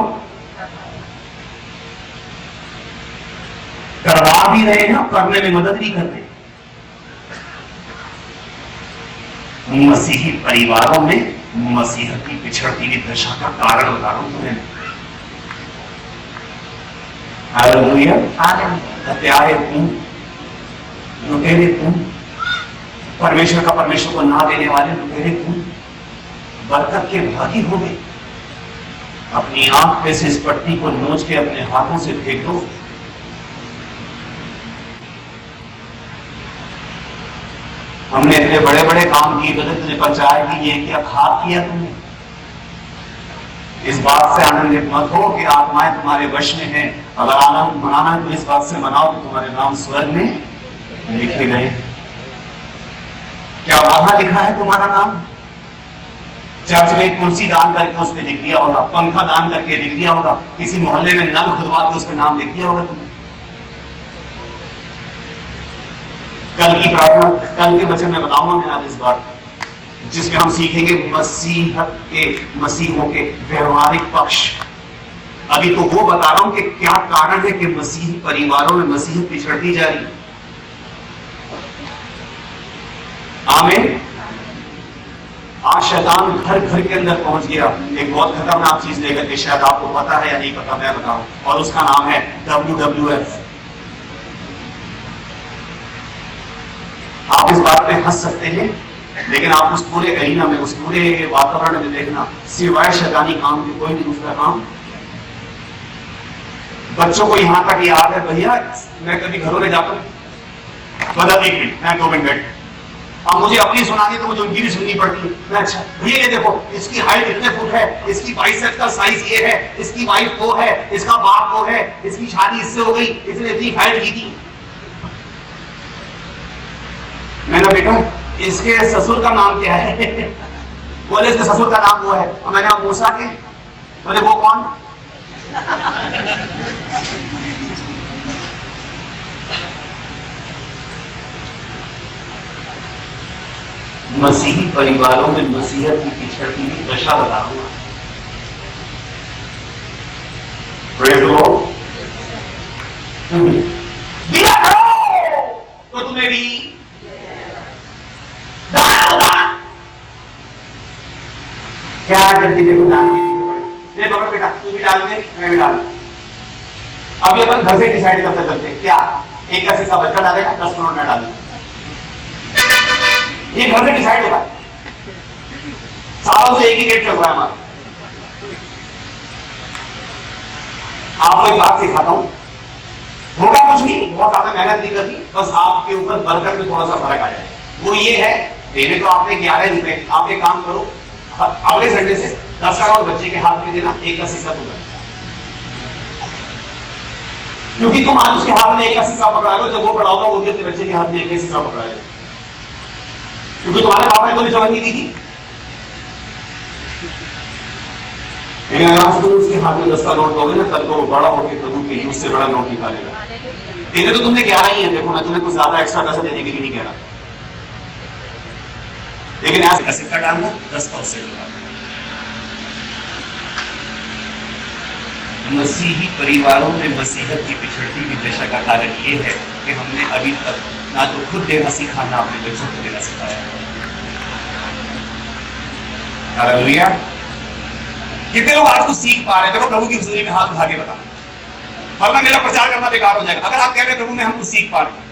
[SPEAKER 1] करवा भी रहे हैं, करने में मदद भी करते। मसीही परिवारों में मसीह की पिछड़ती हुई दशा का कारण बता रहा हूं तुम्हें। हालेलुया। हत्यारे तुम, लुटेरे तुम, परमेश्वर का परमेश्वर को ना देने वाले लुटेरे तुम, बरकत के भागी हो गए। अपनी आंख पे से इस पट्टी को नोच के अपने हाथों से फेंक दो। हमने इतने बड़े बड़े काम किए, तुझे पंचायत की, ये क्या खाक किया तुमने? इस बात से आनंदित मत हो कि आत्माएं तुम्हारे वश में हैं। अगर आनंद मनाना है तो इस बात से मनाओ कि तुम्हारे नाम स्वर्ग में लिखे गए। क्या वहां लिखा है तुम्हारा नाम? चर्च में एक कुर्सी दान करके उस पर लिख दिया होगा, पंखा दान करके लिख दिया होगा, किसी मोहल्ले में नल खुदवा के उस पर नाम लिख दिया होगा तुमने। कल की प्रार्थना, कल के वचन में बताऊंगा मैं आज इस बार, जिसमें हम सीखेंगे मसीहों के व्यवहारिक पक्ष। अभी तो वो बता रहा हूं कि क्या कारण है कि मसीही परिवारों में मसीहत पिछड़ती जा रही। आमीन। आज शैतान घर घर के अंदर पहुंच गया एक बहुत खतरनाक चीज लेकर के, शायद आपको पता है या नहीं पता, मैं बताऊं, और उसका नाम है WWF। आप इस बात पे हंस सकते हैं, लेकिन आप उस पूरे एरिया में, उस पूरे वातावरण में देखना, सिवाय शैतानी काम के कोई नहीं दूसरा काम। बच्चों को यहां तक याद है, भैया मैं कभी घरों में जाता हूं, बता 1 मिनट, मैं 2 मिनट बैठ, अब मुझे अपनी सुनानी तो मुझे उनकी भी सुननी पड़ती है। मैं अच्छा भैया ये देखो, इसकी हाइट इतने फुट है, इसकी बाइसेप्स का साइज ये है, इसकी वाइफ वो है, इसका बाप वो है, इसकी शादी इससे हो गई, इसने इतनी हाइट की थी। मैंने बेटा इसके ससुर का नाम क्या है? बोले इसके ससुर का नाम वो है। और मैंने मूसा के, बोले वो कौन? मसीही परिवारों में मसीहत की पिछड़ती हुई दशा बता हुआ। दिया करो तो तुम्हें भी क्या जल्दी देखो दान दे बाबा, बेटा तू भी डाल दे, मैं भी डाल। अभी अपन घर से डिसाइड करते क्या एक का सिक्का बच्चा डालेगा, 10 करोड़ में डालेगा, ये घर से डिसाइड होगा। सालों से एक ही रेट चल रहा है हमारा। आपको एक बात सिखाता हूं, होगा कुछ नहीं, बहुत ज्यादा मेहनत नहीं करती, बस आपके ऊपर बरकत में थोड़ा सा फर्क आ जाए। वो ये है, देने तो आपने 11 रुपए, आप एक काम करो, अगले संडे से 10 करोड़ बच्चे के हाथ में देना, एक का सिक्का दूंगा। क्योंकि तुम आज उसके हाथ में एक का सिक्का पकड़ा लो, जब वो बड़ा होगा वो भी अपने बच्चे के हाथ में एक सिक्का पकड़ा लो, क्योंकि तुम्हारे पापा ने कोई समझ नहीं दी थी। लेकिन अगर तुम उसके हाथ में 10 का नोट दोगे ना, कल को बड़ा होकर प्रभु के यूज से बड़ा नोट निकालेगा। देने तो तुमने 11 ही है, देखो मैं तुम्हें कुछ ज्यादा एक्स्ट्रा पैसा देने के लिए नहीं कह रहा, लेकिन ऐसा सिक्का डालना 10 का उससे डालना। मसीही परिवारों में मसीहत की पिछड़ती हुई दशा का कारण ये है कि हमने अभी तक ना तो खुद देना सीखा, ना अपने बच्चों को देना सिखाया। हालेलुया। कितने लोग आज को सीख पा रहे हैं? देखो प्रभु की हुजूरी में हाथ उठा के बता, वरना मेरा प्रचार करना बेकार हो जाएगा। अगर आप कह रहे हैं प्रभु में हम कुछ सीख पा रहे हैं,